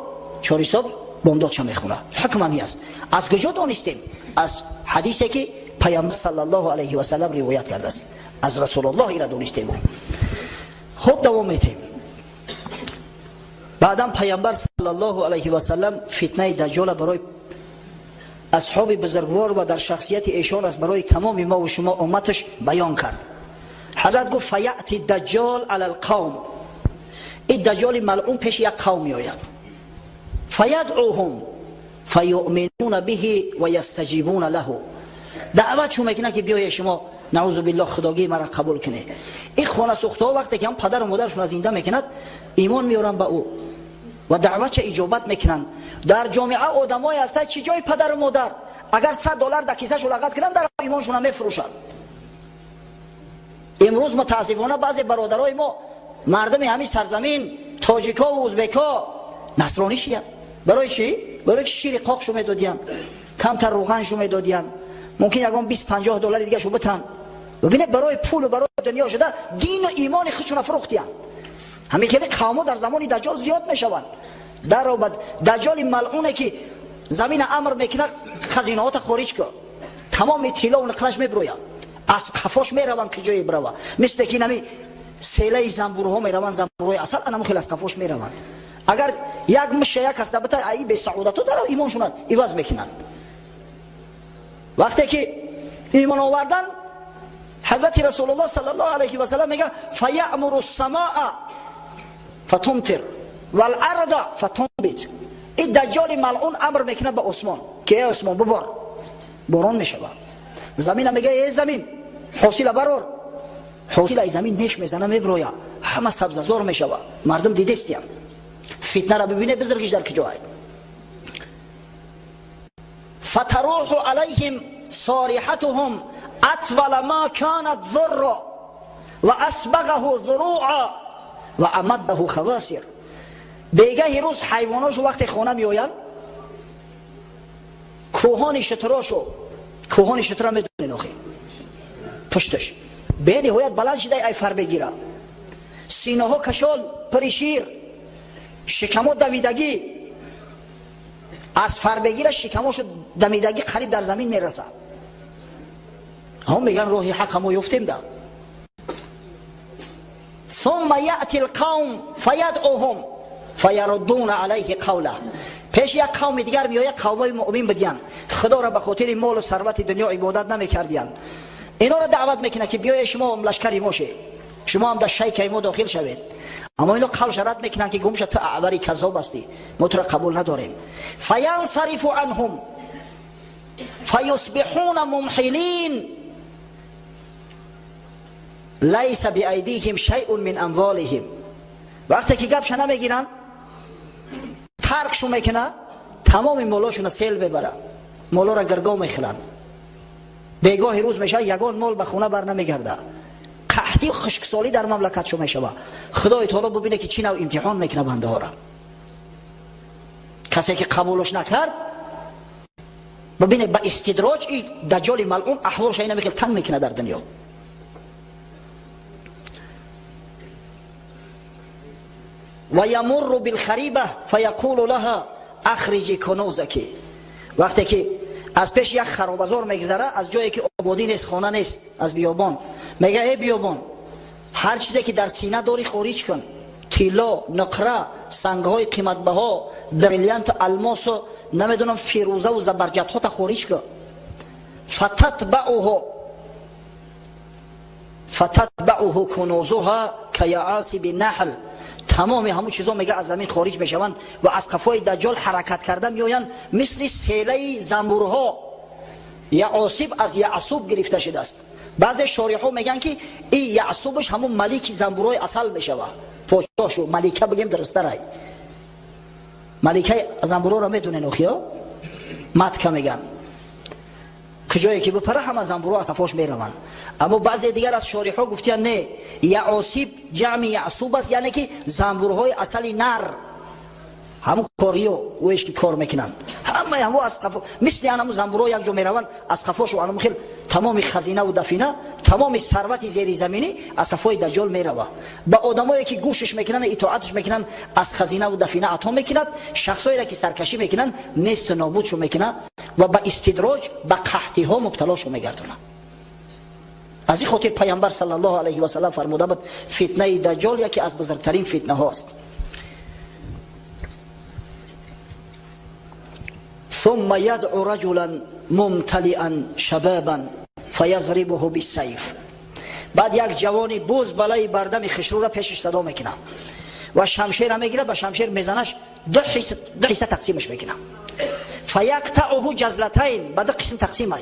صبح بامدادش میخونه. حکم همی است. از کجا دانستیم؟ از حدیثی که پیامبر صلی الله علیه و سلم روایت کرده است، از رسول الله ای را دانستیم. خب دوام میتیم. بعدم پیامبر صلی الله علیه و سلم فتنه دجال برای اصحاب بزرگوار و در شخصیت ایشان از برای تمام ما و شما امتش بیان کرد. حضرت گفت فیأتی دجال علی القوم، این دجال ملعون پیش یک قوم میآید، فیدعوهم فیؤمنون به و یستجیبون له، دعوت شما میکنه که بیای شما نعوذ بالله خداگی مرا قبول کنه. این خانه سوخته ها وقتی که هم پدر و مادرشون از زنده میکند ایمان میارن به او و دعوت اجابت میکنن. در جامعه آدمایی هستند چه جای پدر و مادر اگر $100 در کیسه‌شون لغت کنن در ایمانشون میفروشن. امروز متاسفانه بعضی برادرای ما مردم همین سرزمین تاجیکا و ازبکا نصرانی شدن. برای چی؟ برای که شیر قاقشو میدادین، کمتر روغنشو میدادین، ممکن یکم $20-50 دیگه شو بتن. ببینید برای پول و برای دنیا شده دین و ایمان خودشون فروختین. همین که قوم‌ها در زمان دجال زیاد میشوند. در بعد دجال ملعونه که زمین امر میکنه خزینه‌ات خارج کن، تمام طلا و نقرش میبروید، از قفاش میروند که جای بروا، مثل که نمی سیله زنبورها میروند، زنبورهای اصل انا خیلی از قفاش میروند. اگر یک مشه یک هست بتا ای به سعادت در ایمانشون ایواز میکنن. وقتی که ایمان آوردن حضرت رسول الله صلی الله علیه و سلم میگه فیأمر السماء فتمطر والارض فتنبت. این دجال ملعون امر میکنه به آسمان که ای آسمان ببار، باران میشه. زمین میگه ای زمین حاصل برار، حاصل ای زمین نش میزنه میبرویا، همه سبززار میشه. مردم دیده استیم فتنه را ببینه بزرگش در کجای. فتروح علیهم صارحتهم اطول ما كانت ذر و اسبغه ذروعا و امده خواسر. دیگه روز حیواناشو وقت خونه میآیند، کوهان شتراشو، کوهان شتر میدونین آخه پشتش به نهایت بلند شده ای فر بگیره، سینه ها کشال پریشیر، شکمو دویدگی از فر بگیره، شکموشو دمیدگی قریب در زمین میرسه. هم میگن روحی حق همو یفتیم ده. ثم یأتی القوم فیدعوهم فیردون علیه قوله. پیش یک قوم دیگر میآید، قومای مؤمن بدیان خدا را به خاطر مال و ثروت دنیا عبادت نمیکردیان، اینا را دعوت میکنه که بیای شما هم لشکری ما شید، شما هم در شیک ما داخل شوید. اما اینا قول شرط میکنن که گمشه تو اعوری کذاب هستی، ما تو را قبول نداریم. فینصرف عنهم فیصبحون ممحلین لیس بایدیهم شیء من اموالهم. وقتی که گپش نمیگیرن ترکشو میکنه، تمام مالاشون سیل ببره، مالا را گرگاه میخلن، بیگاه روز میشه یگان مال به خونه بر نمیگرده، قحطی و خشکسالی در مملکت شو میشه. خدای تعالی ببینه که چی نوع امتحان میکنه بنده ها را. کسی که قبولش نکرد ببینه به استدراج این دجال ملعون احوالش اینه میکنه تنگ میکنه در دنیا. و یمر بالخریبه فیقول لها اخرجی کنوزک. وقتی که از پیش یک خرابزار میگذره، از جایی که آبادی نیست، خانه نیست، از بیابان، میگه ای بیابان هر چیزی که در سینه داری خارج کن، طلا، نقره، سنگهای قیمت بها، بریلیانت، الماس و نمیدونم فیروزه و زبرجد ها تا خارج کن. فتتبعه کنوزها کیعاصب النحل. تمام همون چیزا میگه از زمین خارج میشوند و از قفای دجال حرکت کردن میآیند مثل سیله زنبورها. یعصب از یعصب گرفته شده است. بعضی شارح‌ها میگن که این یعصبش همون ملک زنبورهای اصل میشوه، پادشاهشو ملکه بگیم درسته رای. ملکه زنبورها را میدونین اخیا متکه میگن کجایی که بپره همه زنبورها از صفاش میروند. اما بعضی دیگر از شارح‌ها گفتن نه، یعصب جمع یعصب است، یعنی که زنبورهای اصلی نر، همون کاریو ویش که کار میکنن همه همو از قفا، مثل همون زنبورها یک جا میروند از قفاشو همون خیل تمام خزینه و دفینه، تمام ثروت زیر زمینی از صفای دجال میروه. با آدمایی که گوشش میکنن، اطاعتش میکنن، از خزینه و دفینه عطا میکنند. شخصایی را که سرکشی میکنن نیست نابودشو میکنن و با استدراج به قحطی ها مبتلا شو میگردونن. از این خاطر پیامبر صلی الله علیه و سلم فرموده بود فتنه دجال یکی از بزرگترین فتنه هاست. ثم يدعو رجلا ممتلئا شبابا فيضربه بالسيف. بعد یک جوانی بوز بالای بردم خشرو را پیشش صدا میکنه و شمشیر میگیره، با شمشیر میزنش، دو حصه تقسیمش میکنه. فیقطعه جزلتین، بعد قسم تقسیم ای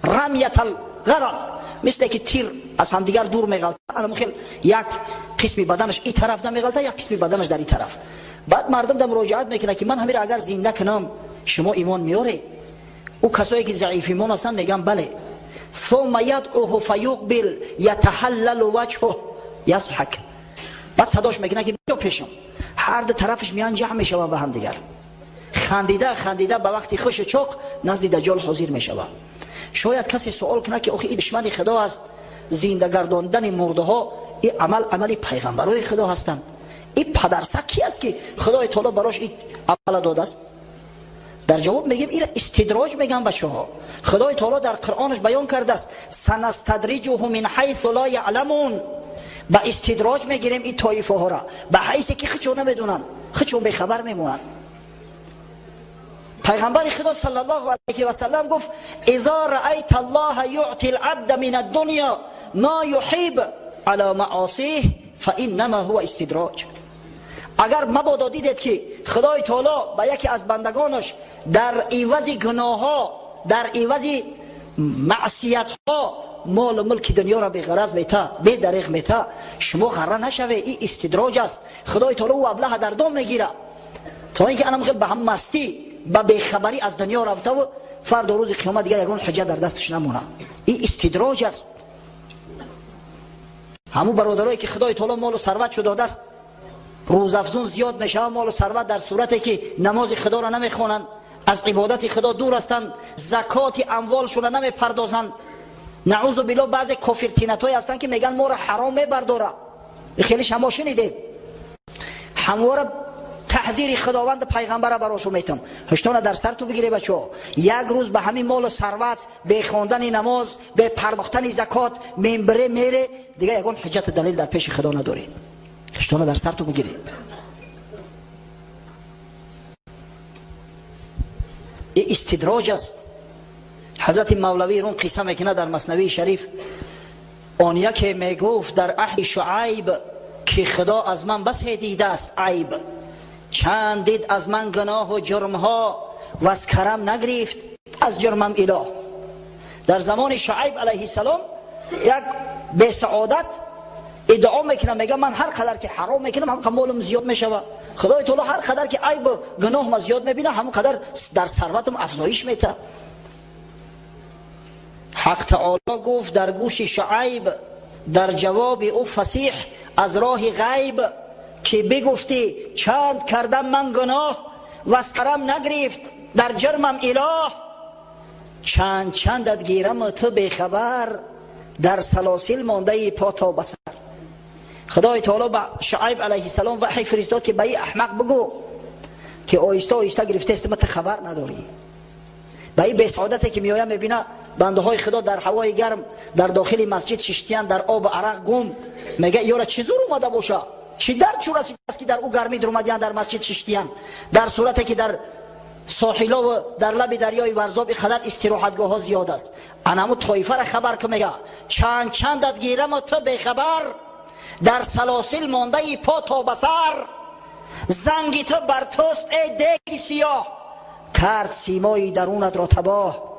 رمیت الغرض، مثل که تیر از هم دیگر دور میغلطه، انا مخیل یک قسمی بدنش این طرف نمیغلطه، یک قسمی بدنش در این طرف. بعد مردم در مراجعت میکنه که من همین اگر زنده کنم شما ایمان میاره؟ او کسایی که ضعیف ایمان هستن میگن بله. ثم يدعوه فيقبل يتحلل وجهه يضحك. بعد صداش میکنه که بیا پیشم، هر دو طرفش میان جمع میشوند به هم دیگر، خندیده خندیده به وقتی خوش چوق نزد دجال حاضر میشود. شاید کسی سوال کنه که آخه این دشمن خدا است، زنده گرداندن مرده ها این عمل پیغمبرای خدا هستند، این پدرسک کی است که خدای تعالی براش این عمل داده است؟ در جواب میگیم این استدراج میگن بچه‌ها. خدای تعالی در قرآنش بیان کرده است سنستدرجهم من حیث لا یعلمون. با استدراج میگیریم این طایفه ها را به حیث که خچو نمیدونن، خچو به خبر میمونن. پیغمبر خدا صلی الله علیه و سلم گفت اذا رأیت الله یعطی العبد من الدنیا ما یحب على معاصیه فانما هو استدراج. اگر مبادا دیدید که خدای تعالی به یکی از بندگانش در عوض گناه ها، در عوض معصیت ها مال و ملک دنیا را به غرض میته، به دریغ میته، شما غره نشوه. این استدراج است. خدای تعالی و ابله در دام میگیره تا اینکه انم به هم مستی با بیخبری از دنیا رفته و فردا روز قیامت دیگه یگون حجت در دستش نمونه. این استدراج است. همون برادرایی که خدای تعالی مال و ثروت شو داده است، روزافزون زیاد میشه مال و ثروت، در صورتی که نماز خدا را نمیخوانند، از عبادت خدا دور هستند، زکات اموالشون را نمیپردازند. نعوذ بالله بعضی کافر تینتای هستند که میگن ما را حرام میبرداره. خیلی شما شنیدید. همواره تحذیر خداوند پیغمبر براشون میتم. هشتانه در سر تو بگیری بچه‌ها. یک روز به همین مال و ثروت، به خواندن نماز، به پرداختن زکات منبره میره، دیگه یگان حجت دلیل در پیش خدا نداری. هشتانه در سر تو بگیری. این استدراج است. حضرت مولوی رون قصه میکنه در مثنوی شریف، آن یکی میگفت در عهد شعیب که خدا از من بس دیده است عیب، چند دید از من گناه و جرم ها و از کرم نگرفت از جرمم اله. در زمان شعیب علیه السلام یک به سعادت ادعا میکنه، میگه من هر قدر که حرام میکنم هم مالم زیاد میشوه. خدای تعالی هر قدر که عیب و گناه ما زیاد میبینه هم قدر در ثروتم افزایش میده. حق تعالی گفت در گوش شعیب در جواب او فصیح از راه غیب که بگفتی چند کردم من گناه و از کرم نگرفت در جرمم اله، چند چندت گیرم تو بیخبر در سلاسل مانده پا تا بسر. خدای تعالی به شعیب علیه السلام وحی فرستاد که به این احمق بگو که آیسته آیسته گرفته است مت خبر نداری. به این بسعادتی که میآید میبینه بنده های خدا در هوای گرم در داخل مسجد ششتیان در آب عرق گم، میگه یارا چه زور اومده باشه، چی درد چو رسید است که در او گرمی در اومدیان در مسجد ششتیان، در صورتی که در ساحلا و در لب دریای ورزاب قدر استراحتگاه ها زیاد است. انمو طایفه را خبر که میگه چند چندت گیرم و تو بخبر در سلاسل مانده پا تا بسر، زنگی تو بر توست ای دیگ سیاه کرد سیمایی درونت را تباه.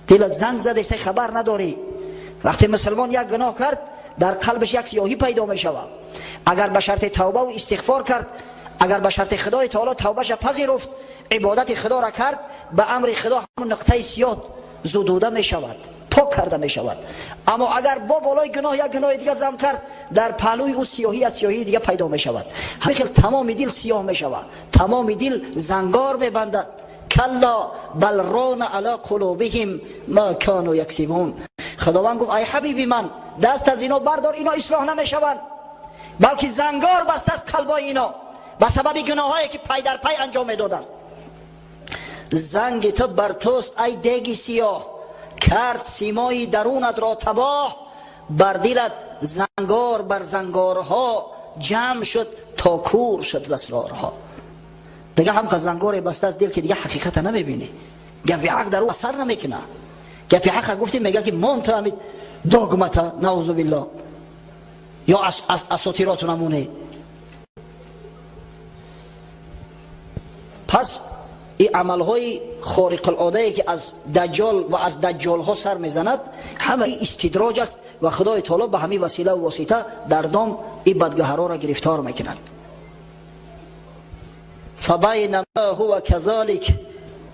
دلت زنگ زده است خبر نداری. وقتی مسلمان یک گناه کرد در قلبش یک سیاهی پیدا می شود. اگر به شرط توبه و استغفار کرد، اگر به شرط خدای تعالی توبهش پذیرفت، عبادت خدا را کرد، به امر خدا همون نقطه سیاه زدوده می شود، پاک کرده می شود. اما اگر با بالای گناه یک گناه دیگه زم کرد، در پهلوی او سیاهی از سیاهی دیگه پیدا می شود. همین تمام دل سیاه می شود، تمام دل زنگار می بندد. کلا بل ران علی قلوبهم ما کانوا یکسبون. خداوند گفت ای حبیبی من دست از اینا بردار، اینا اصلاح نمیشوند، بلکه زنگار بسته است قلبای اینا به سبب گناهایی که پی در پی انجام میدادن. زنگ تو بر توست ای دیگ سیاه کرد سیمای درونت را تباه، بر دلت زنگار بر زنگارها جمع شد تا کور شد ز اسرارها. دیگه هم که زنگار بسته از دل که دیگه حقیقت نمیبینی، گپ حق در او اثر نمیکنه. گپ حق گفتیم میگه که منتهی دوگمتا نعوذ بالله یا از اساطیرات نمونه. پس این عملهای خارق العاده که از دجال و از دجال ها سر میزند همه این استدراج است و خدای تعالی به همین وسیله و واسطه در دام این بدگهرها را گرفتار میکند. فبینما هو كذلك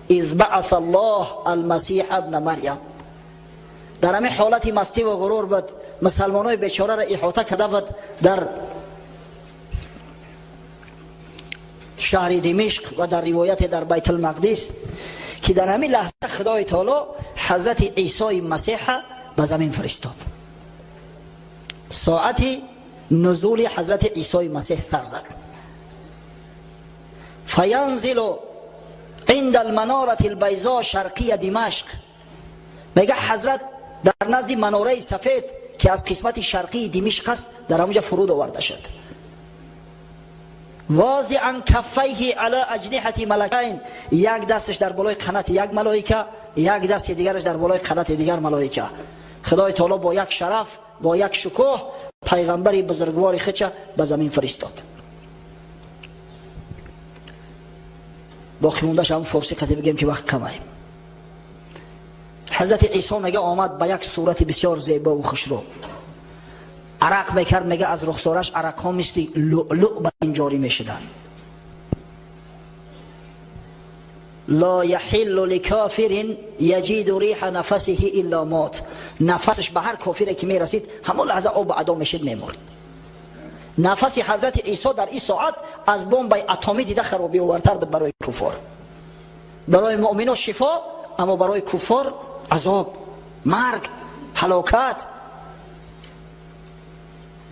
اذ بعث الله المسیح ابن مریم. در همین حالت مستی و غرور بود مسلمانای بیچاره را احاطه کرده بود در شهر دمشق و در روایت در بیت المقدس که در همین لحظه خدای تعالی حضرت عیسی مسیح به زمین فرستاد. ساعت نزول حضرت عیسی مسیح سر زد. فینزل عند المناره البیضاء شرقی دمشق. میگه حضرت در نزد مناره سفید که از قسمت شرقی دمشق است در اونجا فرود آورده شد. واضعا کفیه علی اجنحه ملکین، یک دستش در بالای قنات یک ملائکه، یک دست دیگرش در بالای قنات دیگر ملائکه. خدای تعالی با یک شرف، با یک شکوه پیغمبری بزرگوار خودش به زمین فرستاد. باقی موندهش هم فارسی قطعی بگیم که وقت کمه. حضرت عیسی میگه آمد به یک صورت بسیار زیبا و خوشرو، عرق میکرد، میگه از رخسارش عرق ها مثل لؤلؤ به این جاری میشدن. لا یحل لکافر یجید ریح نفسه الا مات، نفسش به هر کافری که میرسید همون لحظه آب عدا میشد میمرد. نفس حضرت عیسی در این ساعت از بمب اتمی دیده خرابی آورتر بود برای کفار. برای مؤمنان شفا، اما برای کفار عذاب، مرگ، هلاکت.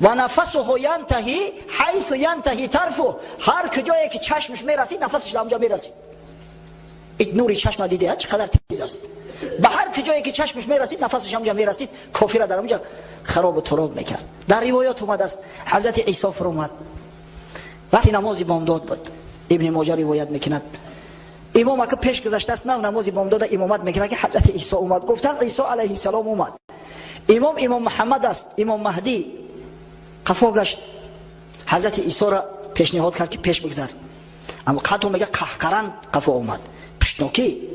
و نفسه ینتهی حیث ینتهی طرفه، هر کجایی که چشمش میرسید نفسش در اونجا میرسید. این نوری چشم دیده چقدر تیز است، به هر کجایی که چشمش میرسید نفسش اونجا میرسید، کافر در اونجا خراب و تراب میکرد. در روایات اومد است حضرت عیسی فرمود وقتی نماز بامداد بود، ابن ماجه روایت میکند، امام که پیش گذشته است، نه نماز بامداد امامت میکنه که حضرت عیسی اومد، گفتن عیسی علیه السلام اومد، امام محمد است، امام مهدی. قفا گشت، حضرت عیسی را پیشنهاد کرد که پیش بگذر، اما قطع میگه قهقرن قفا اومد پشتناکی،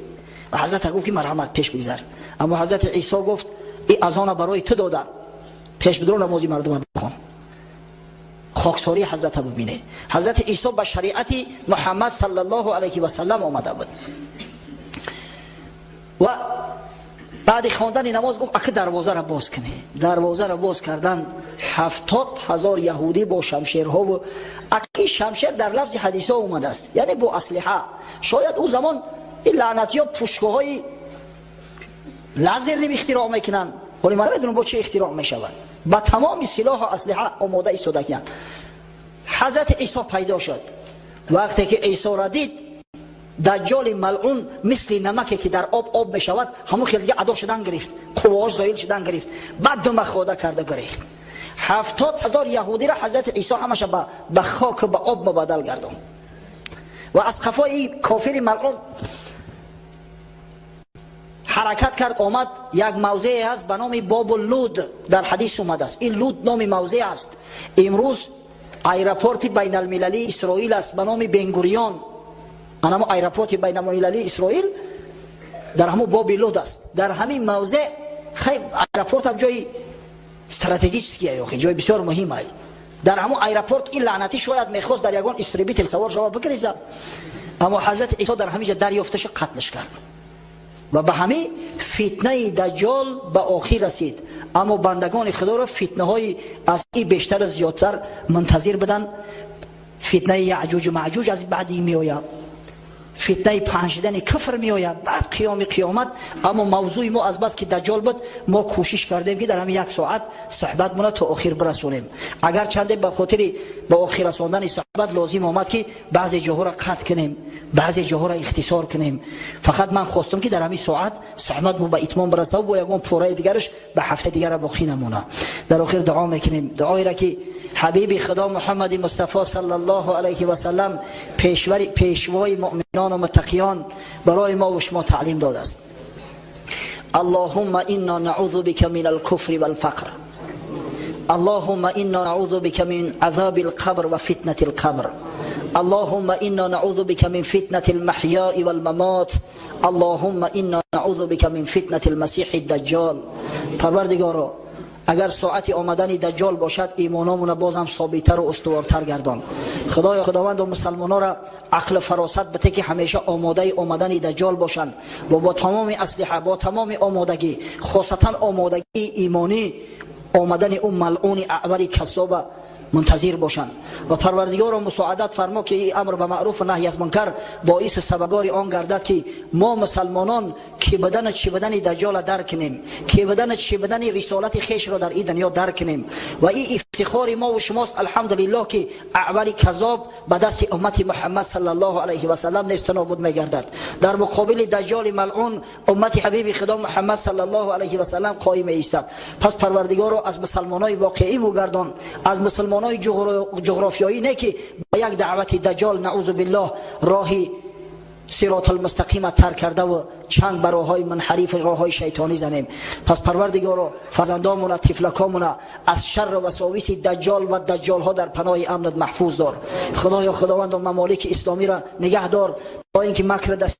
و حضرت گفت که مرحمت پیش بگذر، اما حضرت عیسی گفت این اذان برای تو دادن، پیش بدرو نمازی مردم بخون. خاکساری حضرت ببینه. حضرت عیسی به شریعت محمد صلی الله علیه و سلم آمده بود و بعد خواندن نماز گفت اگه دروازه را باز کنه. دروازه را باز کردن، 70,000 یهودی با شمشیرها، و اگه شمشیر در لفظ حدیث ها اومده است یعنی با اسلحه. شاید اون زمان این لعنتی ها پوشکوهای لازر رو اختراع میکنن، ولی من نمیدونم با چه اختراع میشود، با تمام سلاح و اسلحه آماده ایستادگان. حضرت عیسی پیدا شد. وقتی که عیسی را دید، دجال ملعون مثل نمکی که در آب میشود همون خیلی دیگه ادا شدن گرفت، قواش زایل شدن گرفت، بعد دو مخاده کرده گریخت. 70,000 یهودی را حضرت عیسی همش به خاک به آب مبادل گردون و از قفای کافر ملعون حرکت کرد. آمد یک موضعی هست به نام باب لود، در حدیث اومده است. این لود نام موضع است. امروز ایرپورت بین المللی اسرائیل است به نام بنگوریون. اما ایرپورت بین المللی اسرائیل در همون باب لود است. در همین موضع خیلی ایرپورت هم جای استراتژیکیه، جای بسیار مهمه. در همون ایرپورت این لعنتی شاید میخواست در یگان استریبیتل سوار شود بگریزه، اما حضرت عیسی در همیشه دریافتش قتلش کرد و به همین فتنه دجال به آخر رسید. اما بندگان خدا را فتنه های از این بیشتر زیادتر منتظر بدن. فتنه یعجوج و معجوج از بعدی می آید، فتنه پنجیدن کفر می آید، بعد قیامت. اما موضوع ما از بس که دجال بود، ما کوشش کردیم که در همین یک ساعت صحبت مونه تا آخر برسونیم. اگر چنده به خاطر به آخر رسوندن صحبت لازم آمد که بعضی جاها را قطع کنیم، بعضی جاها را اختصار کنیم. فقط من خواستم که در همین ساعت صحبت مو به اتمام برسه و با یگان پوره دیگرش به هفته دیگر باقی نمونه. در آخر دعا میکنیم، دعایی را که حبیب خدا محمد مصطفی صلی الله علیه و سلم پیشوای مؤمنان و متقیان برای ما و شما تعلیم داده است. اللهم انا نعوذ بك من الكفر والفقر، اللهم انا نعوذ بك من عذاب القبر وفتنة القبر، اللهم انا نعوذ بك من فتنة المحيا والممات، اللهم انا نعوذ بك من فتنة المسيح الدجال. پروردگارا اگر ساعت آمدن دجال باشد، ایمانمون بازم ثابت‌تر و استوارتر گردان. خدای خداوند و مسلمانان را عقل فراست بده که همیشه آماده آمدن دجال باشند و با تمام اسلحه، با تمام آمادگی، خاصتا آمادگی ایمانی، آمدن اون ملعون اعور کذاب منتظر باشند. و پروردگار را مساعدت فرما که این امر به معروف و نهی از منکر باعث سبگار آن گردد که ما مسلمانان که بدن چه بدن دجال درک کنیم، که بدن چه بدن رسالت خیش را در این دنیا درک کنیم و این افتخار ما و شماست الحمدلله که اعور کذاب به دست امت محمد صلی الله علیه و سلم نیست نابود میگردد. در مقابل دجال ملعون امت حبیب خدا محمد صلی الله علیه و سلم قائم ایستاد. پس پروردگار از مسلمانای واقعی بگردان، از مسلمانای جغرافیایی نه که با یک دعوت دجال نعوذ بالله راهی صراط المستقیم ترک کرده و چنگ بر راههای منحرف راههای شیطانی زنیم. پس پروردگارا فرزندامون طفلکامون از شر و وساوس دجال و دجال ها در پناه امنت محفوظ دار. خدایا خداوند ممالک اسلامی را نگه دار تا اینکه مکر دست